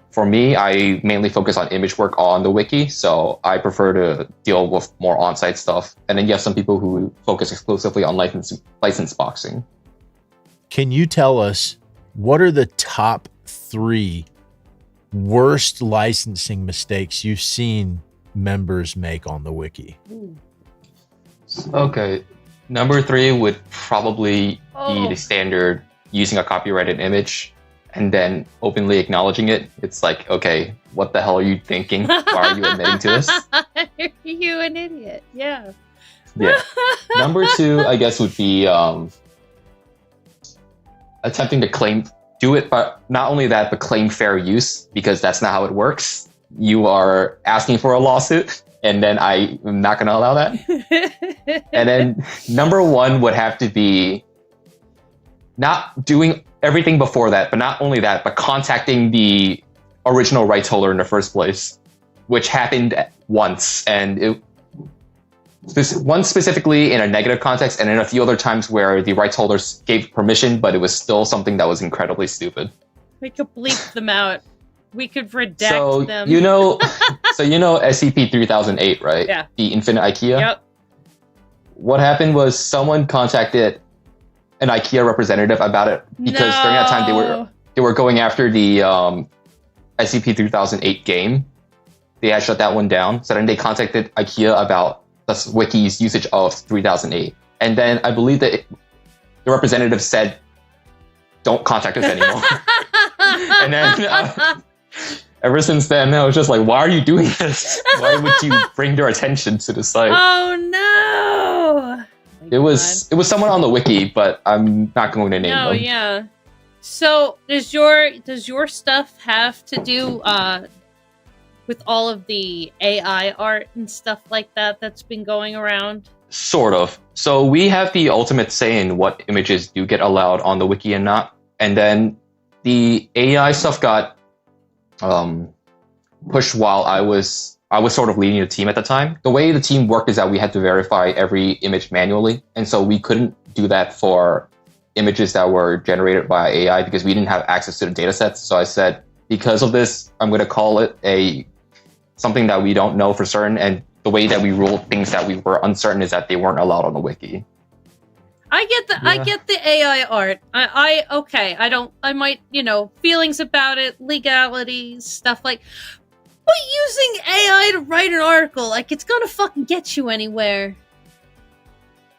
For me, I mainly focus on image work on the wiki, so I prefer to deal with more on-site stuff. And then you have some people who focus exclusively on license boxing. Can you tell us, what are the top 3 worst licensing mistakes you've seen members make on the wiki? Okay. Number 3 would probably be the standard using a copyrighted image and then openly acknowledging it. It's like, okay, what the hell are you thinking? Why are you admitting to this? You an idiot. Yeah. Yeah. Number 2, I guess, would be attempting to do it, but not only that, but claim fair use, because that's not how it works. You are asking for a lawsuit, and then I am not going to allow that. And then number 1 would have to be not doing everything before that, but not only that, but contacting the original rights holder in the first place, which happened once, and once specifically in a negative context, and in a few other times where the rights holders gave permission, but it was still something that was incredibly stupid. We could bleep them out. We could redact them. So you know SCP-3008, right? Yeah. The Infinite IKEA? Yep. What happened was someone contacted an IKEA representative about it because during that time they were going after the SCP-3008 game. They had shut that one down. So then they contacted IKEA about the wiki's usage of 3008. And then I believe that the representative said, don't contact us anymore. And then ever since then, I was just like, why are you doing this? Why would you bring their attention to the site? Oh no! It was someone on the wiki, but I'm not going to name them. Oh yeah. So does your stuff have to do with all of the AI art and stuff like that that's been going around? Sort of. So we have the ultimate say in what images do get allowed on the wiki and not. And then the AI stuff got pushed while I was sort of leading the team at the time. The way the team worked is that we had to verify every image manually, and so we couldn't do that for images that were generated by AI because we didn't have access to the data sets. So I said, because of this, I'm going to call it something that we don't know for certain, and the way that we ruled things that we were uncertain is that they weren't allowed on the wiki. I get the AI art. I might, feelings about it, legalities, stuff like. But using AI to write an article, like, it's gonna fucking get you anywhere.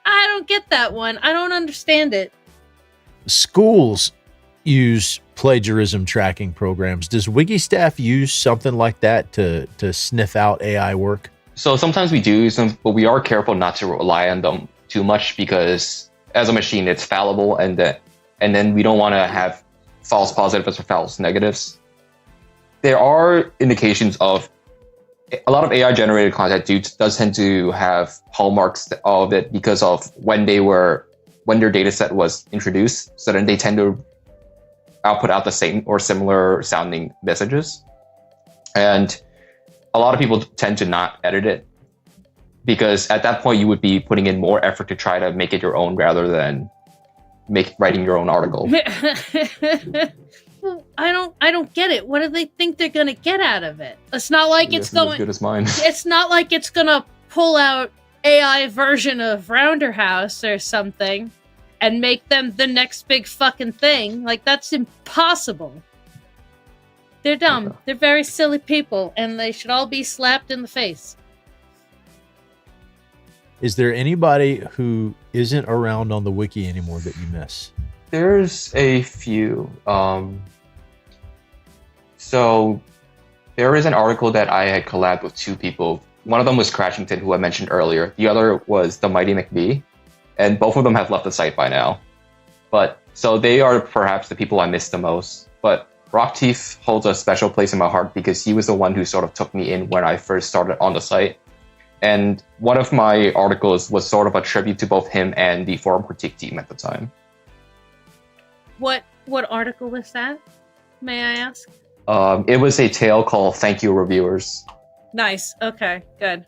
I don't get that one. I don't understand it. Schools use plagiarism tracking programs. Does Wiki staff use something like that to sniff out AI work? So sometimes we do use them, but we are careful not to rely on them too much because as a machine, it's fallible, and then we don't want to have false positives or false negatives. There are indications of a lot of AI-generated content does tend to have hallmarks of it because of when their data set was introduced. So then they tend to output out the same or similar sounding messages. And a lot of people tend to not edit it because at that point you would be putting in more effort to try to make it your own rather than writing your own article. I don't get it. What do they think they're gonna get out of it? It's not like it's going. As good as mine. It's not like it's gonna pull out AI version of Rounder House or something and make them the next big fucking thing. Like, that's impossible. They're dumb. Okay. They're very silly people, and they should all be slapped in the face. Is there anybody who isn't around on the wiki anymore that you miss? There's a few. So there is an article that I had collabed with two people. One of them was Crashington, who I mentioned earlier. The other was the Mighty McBee, and both of them have left the site by now. But so they are perhaps the people I miss the most. But Rock Teeth holds a special place in my heart because he was the one who sort of took me in when I first started on the site. And one of my articles was sort of a tribute to both him and the forum critique team at the time. What article was that? May I ask? It was a tale called Thank You Reviewers. Nice. Okay, good.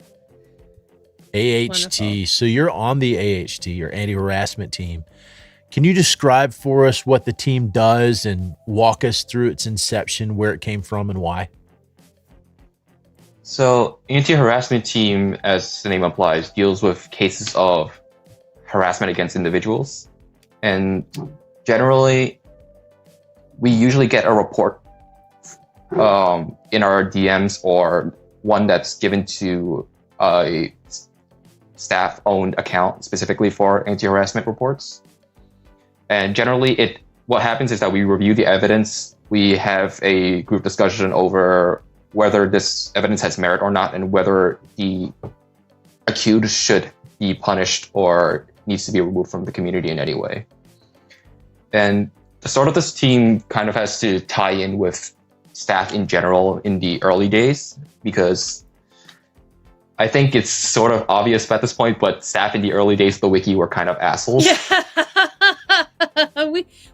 AHT. Wonderful. So you're on the AHT, your anti-harassment team. Can you describe for us what the team does and walk us through its inception, where it came from, and why? So anti-harassment team, as the name implies, deals with cases of harassment against individuals. And generally, we usually get a report in our DMs or one that's given to a staff-owned account specifically for anti-harassment reports. And generally, what happens is that we review the evidence. We have a group discussion over whether this evidence has merit or not, and whether the accused should be punished or needs to be removed from the community in any way. And the sort of this team kind of has to tie in with staff in general in the early days, because I think it's sort of obvious at this point, but staff in the early days of the wiki were kind of assholes.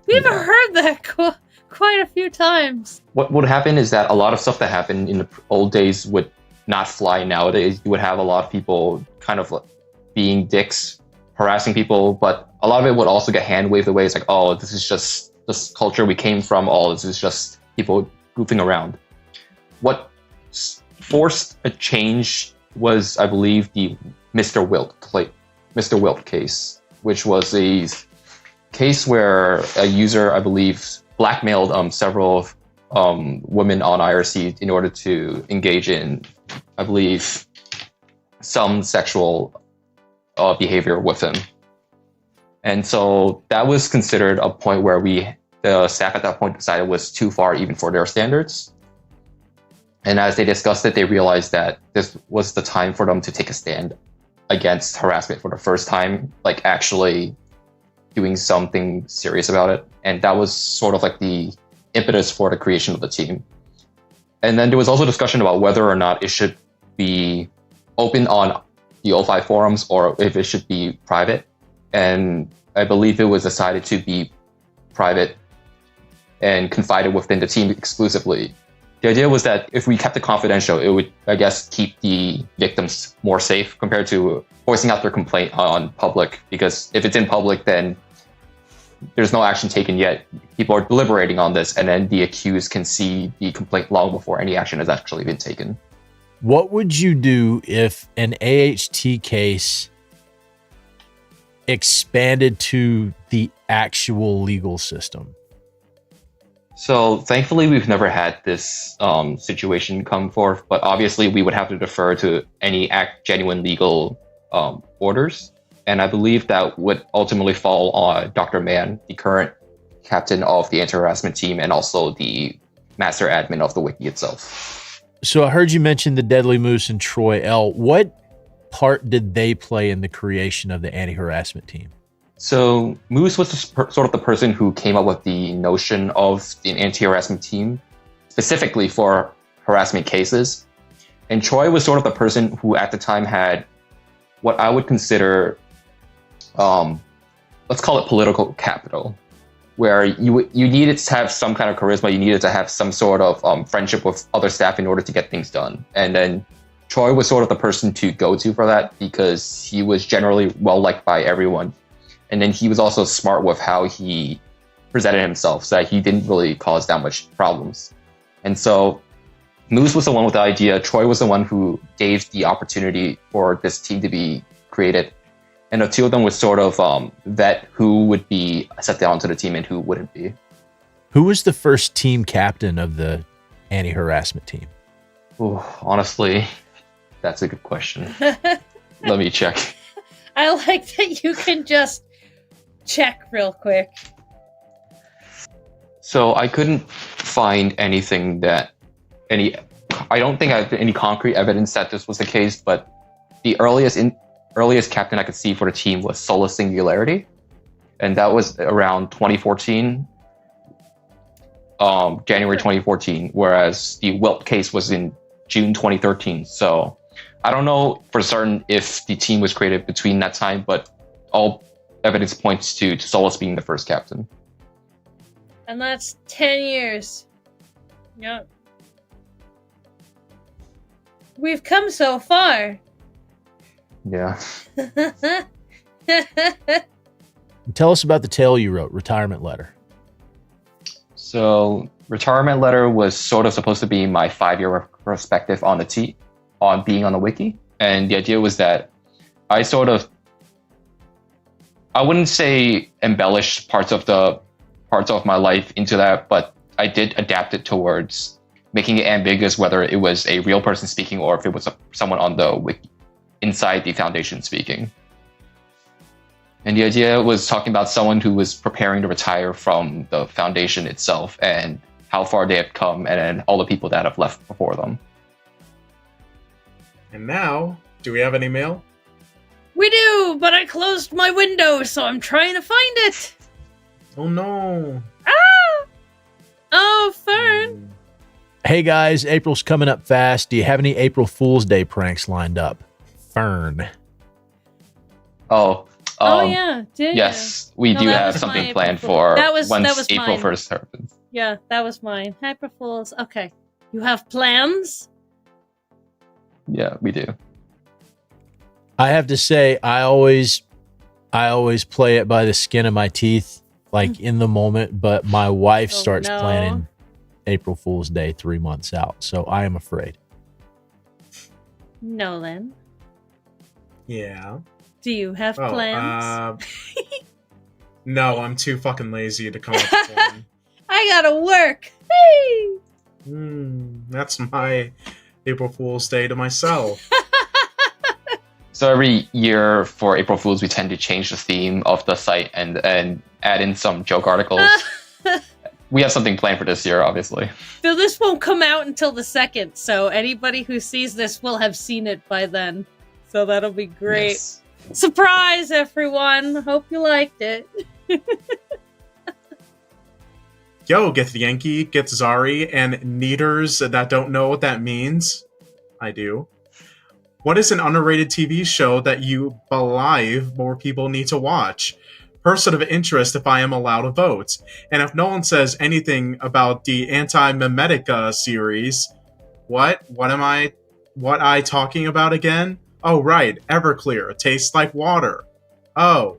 We've heard that quite a few times. What would happen is that a lot of stuff that happened in the old days would not fly nowadays. You would have a lot of people kind of being dicks, harassing people, but a lot of it would also get hand waved away. It's like, oh, this is just this culture we came from. Oh, this is just people goofing around. What forced a change was, I believe, the Mr. Wilt case, which was a case where a user, I believe, blackmailed several women on IRC in order to engage in, I believe, some sexual behavior with him. And so that was considered a point where the staff at that point decided was too far even for their standards. And as they discussed it, they realized that this was the time for them to take a stand against harassment for the first time, like actually doing something serious about it. And that was sort of like the impetus for the creation of the team. And then there was also discussion about whether or not it should be open on the O5 forums or if it should be private. And I believe it was decided to be private and confided within the team exclusively. The idea was that if we kept it confidential, it would, I guess, keep the victims more safe compared to voicing out their complaint on public. Because if it's in public, then there's no action taken yet. People are deliberating on this, and then the accused can see the complaint long before any action has actually been taken. What would you do if an AHT case expanded to the actual legal system? So thankfully, we've never had this situation come forth, but obviously we would have to defer to any genuine legal orders. And I believe that would ultimately fall on Dr. Mann, the current captain of the anti-harassment team and also the master admin of the wiki itself. So I heard you mention the Deadly Moose and Troy L. What part did they play in the creation of the anti-harassment team? So Moose was sort of the person who came up with the notion of the anti-harassment team, specifically for harassment cases. And Troy was sort of the person who at the time had what I would consider, let's call it political capital, where you needed to have some kind of charisma, you needed to have some sort of friendship with other staff in order to get things done. And then Troy was sort of the person to go to for that because he was generally well-liked by everyone. And then he was also smart with how he presented himself so that he didn't really cause that much problems. And so Moose was the one with the idea. Troy was the one who gave the opportunity for this team to be created. And the two of them would sort of vet who would be set down to the team and who wouldn't be. Who was the first team captain of the anti-harassment team? Ooh, honestly, that's a good question. Let me check. I like that you can just check real quick. So I couldn't find anything I don't think I have any concrete evidence that this was the case, but the earliest captain I could see for the team was Solar Singularity, and that was around 2014, January 2014, whereas the Wilt case was in June 2013. So I don't know for certain if the team was created between that time, but all evidence points to Solus being the first captain. And that's 10 years. Yep. We've come so far. Yeah. Tell us about the tale you wrote, Retirement Letter. So Retirement Letter was sort of supposed to be my 5-year perspective on on being on the wiki. And the idea was that I wouldn't say embellish parts of my life into that, but I did adapt it towards making it ambiguous whether it was a real person speaking or if it was someone on the wiki inside the Foundation speaking. And the idea was talking about someone who was preparing to retire from the Foundation itself and how far they had come and then all the people that have left before them. And now, do we have any mail? We do, but I closed my window, so I'm trying to find it. Oh no. Ah! Oh, Fern. Hey guys, April's coming up fast. Do you have any April Fool's Day pranks lined up? Fern. Oh, Yeah, Yes, we No, do that have was something my planned April Fool. for That was once April mine. 1st happens. Yeah, that was mine. April Fools. Okay. You have plans? Yeah, we do. I have to say, I always play it by the skin of my teeth, like in the moment. But my wife starts planning April Fool's Day 3 months out, so I am afraid. Nolan, Yeah. do you have plans? No, I'm too fucking lazy to come up with one. I gotta work. Hey! That's my April Fool's Day to myself. So every year for April Fools, we tend to change the theme of the site and add in some joke articles. We have something planned for this year, obviously. So this won't come out until the 2nd, so anybody who sees this will have seen it by then. So that'll be great. Yes. Surprise, everyone! Hope you liked it. Yo, get the Yankee, get Zari, and Neaters that don't know what that means. I do. What is an underrated TV show that you believe more people need to watch? Person of interest if I am allowed to vote. And if no one says anything about the Antimemetics series, what I talking about again? Oh, right, Everclear, tastes like water. Oh,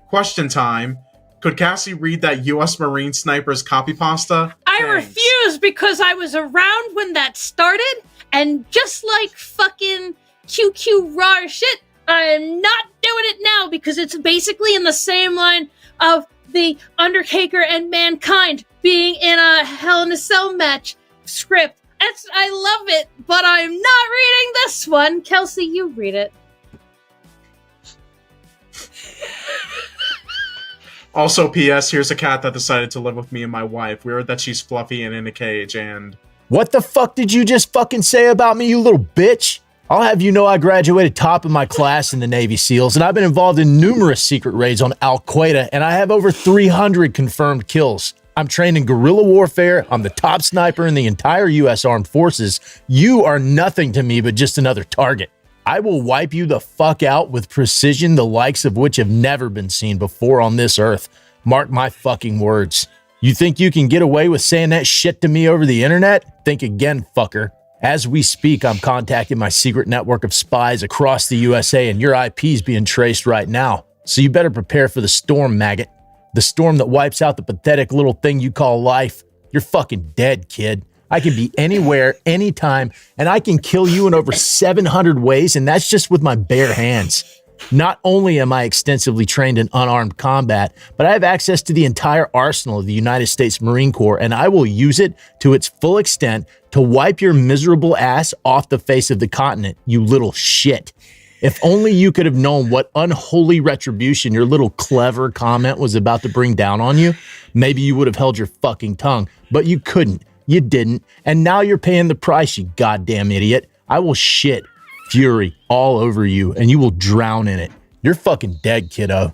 question time. Could Cassie read that U.S. Marine sniper's copy pasta? I refuse because I was around when that started, and just like fucking QQ raw shit, I'm not doing it now because it's basically in the same line of the Undertaker and Mankind being in a Hell in a Cell match script. I love it, but I'm not reading this one. Kelsey, you read it. Also, P.S. Here's a cat that decided to live with me and my wife. Weird that she's fluffy and in a cage, and... What the fuck did you just fucking say about me, you little bitch? I'll have you know I graduated top of my class in the Navy SEALs, and I've been involved in numerous secret raids on Al-Qaeda, and I have over 300 confirmed kills. I'm trained in guerrilla warfare. I'm the top sniper in the entire U.S. Armed Forces. You are nothing to me but just another target. I will wipe you the fuck out with precision the likes of which have never been seen before on this earth. Mark my fucking words. You think you can get away with saying that shit to me over the internet? Think again, fucker. As we speak, I'm contacting my secret network of spies across the USA, and your IP's being traced right now. So you better prepare for the storm, maggot. The storm that wipes out the pathetic little thing you call life. You're fucking dead, kid. I can be anywhere, anytime, and I can kill you in over 700 ways, and that's just with my bare hands. Not only am I extensively trained in unarmed combat, but I have access to the entire arsenal of the United States Marine Corps, and I will use it to its full extent to wipe your miserable ass off the face of the continent, you little shit. If only you could have known what unholy retribution your little clever comment was about to bring down on you, maybe you would have held your fucking tongue, but you couldn't. You didn't, and now you're paying the price, you goddamn idiot. I will shit fury all over you, and you will drown in it. You're fucking dead, kiddo.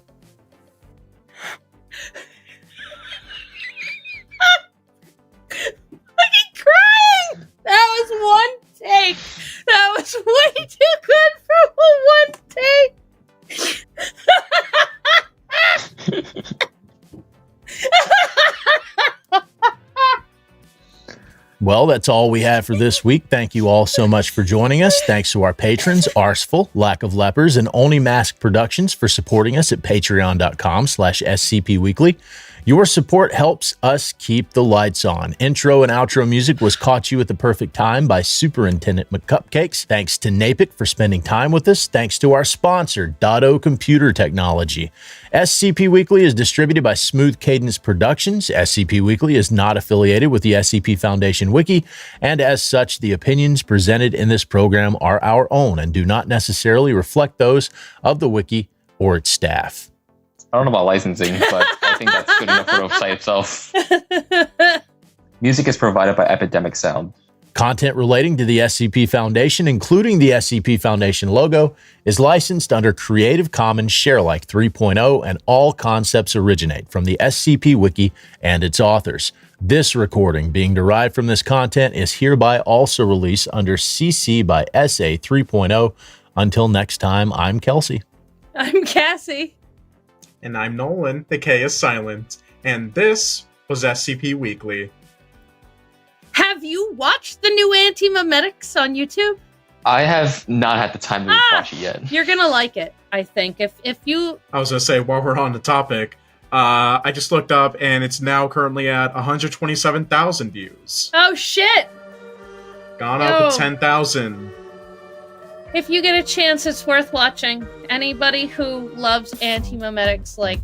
Fucking crying! That was one take. That was way too good for one take. Well, that's all we have for this week. Thank you all so much for joining us. Thanks to our patrons, Arsfel, Lack of Lepers, and Only Mask Productions for supporting us at patreon.com/scpweekly. Your support helps us keep the lights on. Intro and outro music was Caught You at the Perfect Time by Superintendent McCupcakes. Thanks to Naepic for spending time with us. Thanks to our sponsor, Dado Computer Technology. SCP Weekly is distributed by Smooth Cadence Productions. SCP Weekly is not affiliated with the SCP Foundation Wiki, and as such, the opinions presented in this program are our own and do not necessarily reflect those of the Wiki or its staff. I don't know about licensing, but I think that's good enough for the site itself. Music is provided by Epidemic Sound. Content relating to the SCP Foundation, including the SCP Foundation logo, is licensed under Creative Commons Sharealike 3.0, and all concepts originate from the SCP Wiki and its authors. This recording, being derived from this content, is hereby also released under CC by SA 3.0. Until next time, I'm Kelsey. I'm Cassie. And I'm Nolan. The K is silent. And this was SCP Weekly. Have you watched the new Antimemetics on YouTube? I have not had the time to watch it yet. You're gonna like it, I think. If you... I was gonna say, while we're on the topic, I just looked up and it's now currently at 127,000 views. Oh shit! Gone up at 10,000. If you get a chance, it's worth watching. Anybody who loves Antimemetics like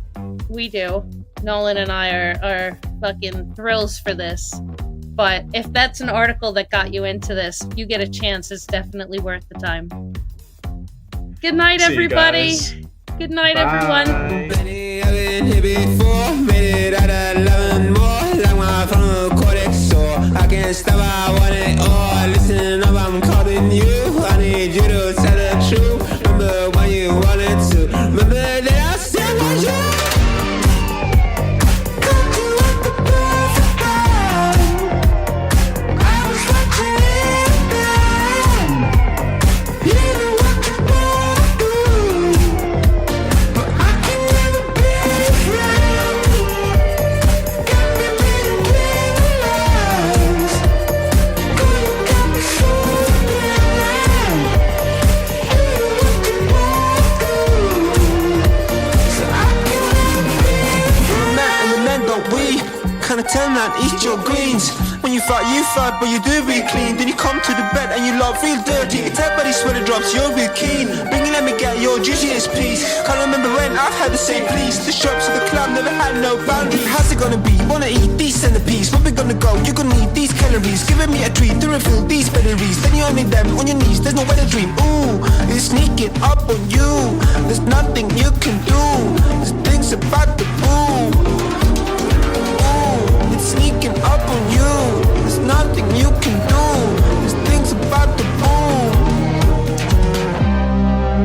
we do, Nolan and I are fucking thrills for this. But if that's an article that got you into this, if you get a chance, it's definitely worth the time. Good night, See everybody. you guys. Good night, Bye. everyone. I can't stop, I want it all. Listen up, I'm calling you. I need you to tell the truth. Remember when you wanted to. Remember that I said was you. Got you at the perfect time. I was watching it then. You know what you wanna do, but I can never be your friend. Got me reading between the lines. Girl, you got me so blind. You know what you wanna do, so I can never be your friend. And the men don't we kinda turn around, eat your greens. When you fight, but you do be clean. Then you come to the bed and you love feel dirty. It's everybody sweater drops, you're real keen. Bring it, let me get your juiciest piece. Can't remember when I've had the same please. The shops of the club never had no boundary. How's it gonna be? Wanna eat these centipedes? Where we gonna go? You're gonna need these calories. Giving me a treat to refill these batteries. Then you only them on your knees, there's no way to dream. Ooh, it's sneaking up on you. There's nothing you can do. There's things about the boom. Ooh, it's sneaking up on you. There's nothing you can do. There's things about the boom.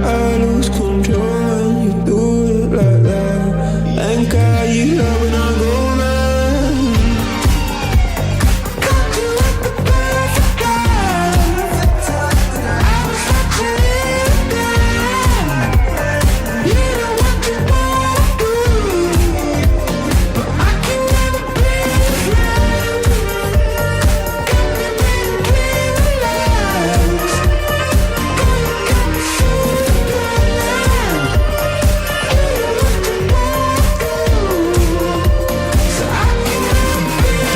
I lose control when you do it like that. And God, you love when I go mad. Got you at the perfect time. I was watching it then. You know what you wanna do, but I can never be your friend. Got me reading between the lines. Girl, you got me so blind. You know what you wanna do, so I can never be your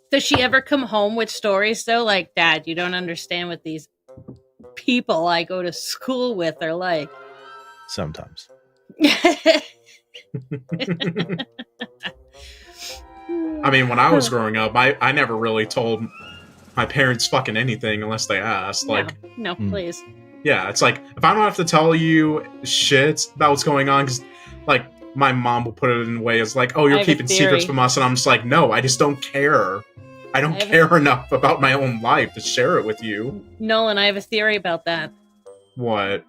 Does she ever come home with stories, though? Like, Dad, you don't understand what these people I go to school with are like. Sometimes. I mean, when I was growing up, I never really told my parents fucking anything unless they asked. Like, No, please. yeah, it's like, if I don't have to tell you shit about what's going on, because, like, my mom will put it in a way as like, oh, I you're have a keeping secrets theory. from us, and I'm just like, no, I just don't care. I don't care enough about my own life to share it with you. Nolan, I have a theory about that. What?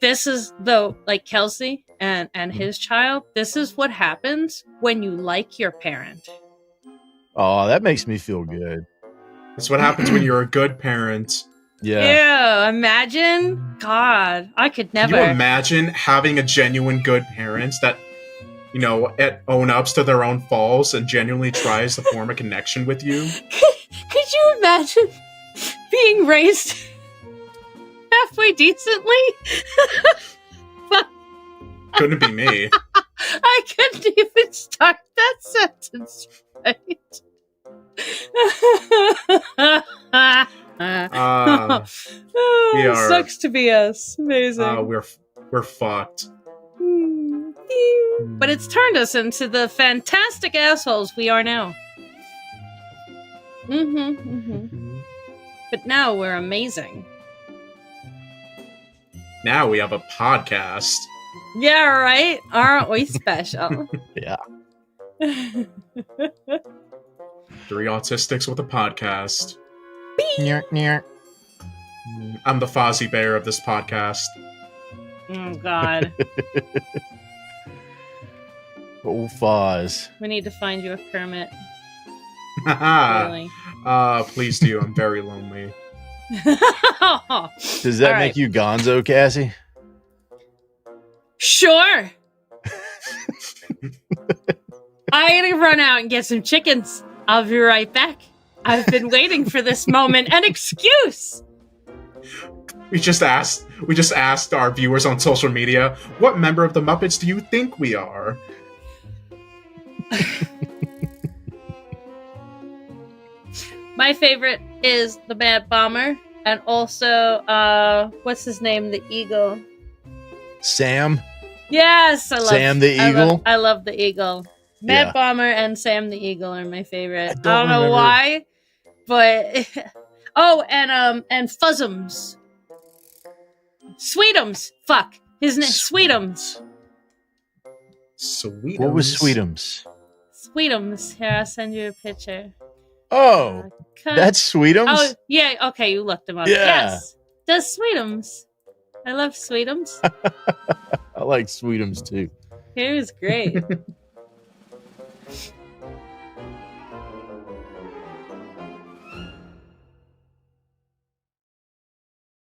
This is, though, like Kelsey and his child, this is what happens when you like your parent. Oh, that makes me feel good. That's what happens when you're a good parent. Yeah. Ew, imagine? God, I could never. Can you imagine having a genuine good parent that, you know, own ups to their own faults and genuinely tries to form a connection with you? Could you imagine being raised halfway decently? Couldn't be me. I couldn't even start that sentence right. We are- Sucks to be us. Amazing. We're fucked. But it's turned us into the fantastic assholes we are now. But now we're amazing. Now we have a podcast. Yeah, right? Aren't we special? Yeah. Three autistics with a podcast. Near. I'm the Fozzie Bear of this podcast. Oh, God. Oh, Foz. We need to find you a Kermit. Haha. Really. Please do. I'm very lonely. Does that All make right. you Gonzo, Cassie? Sure. I gotta run out and get some chickens. I'll be right back. I've been waiting for this moment. An excuse. We just asked our viewers on social media, what member of the Muppets do you think we are? My favorite is the Mad Bomber, and also, what's his name? The Eagle. Sam? Yes, I love Sam the Eagle? I love the Eagle. Mad Yeah. Bomber and Sam the Eagle are my favorite. I don't don't know remember. why, but oh, and Fuzzums, Sweetums. Fuck, his name Sweetums. Sweet. What was Sweetums? Sweetums. Here, I'll send you a picture. Oh, Cut. that's Sweetums? Oh, yeah. Okay, you looked him up. Yeah. Yes, does Sweetums. I love Sweetums. I like Sweetums too. He was great.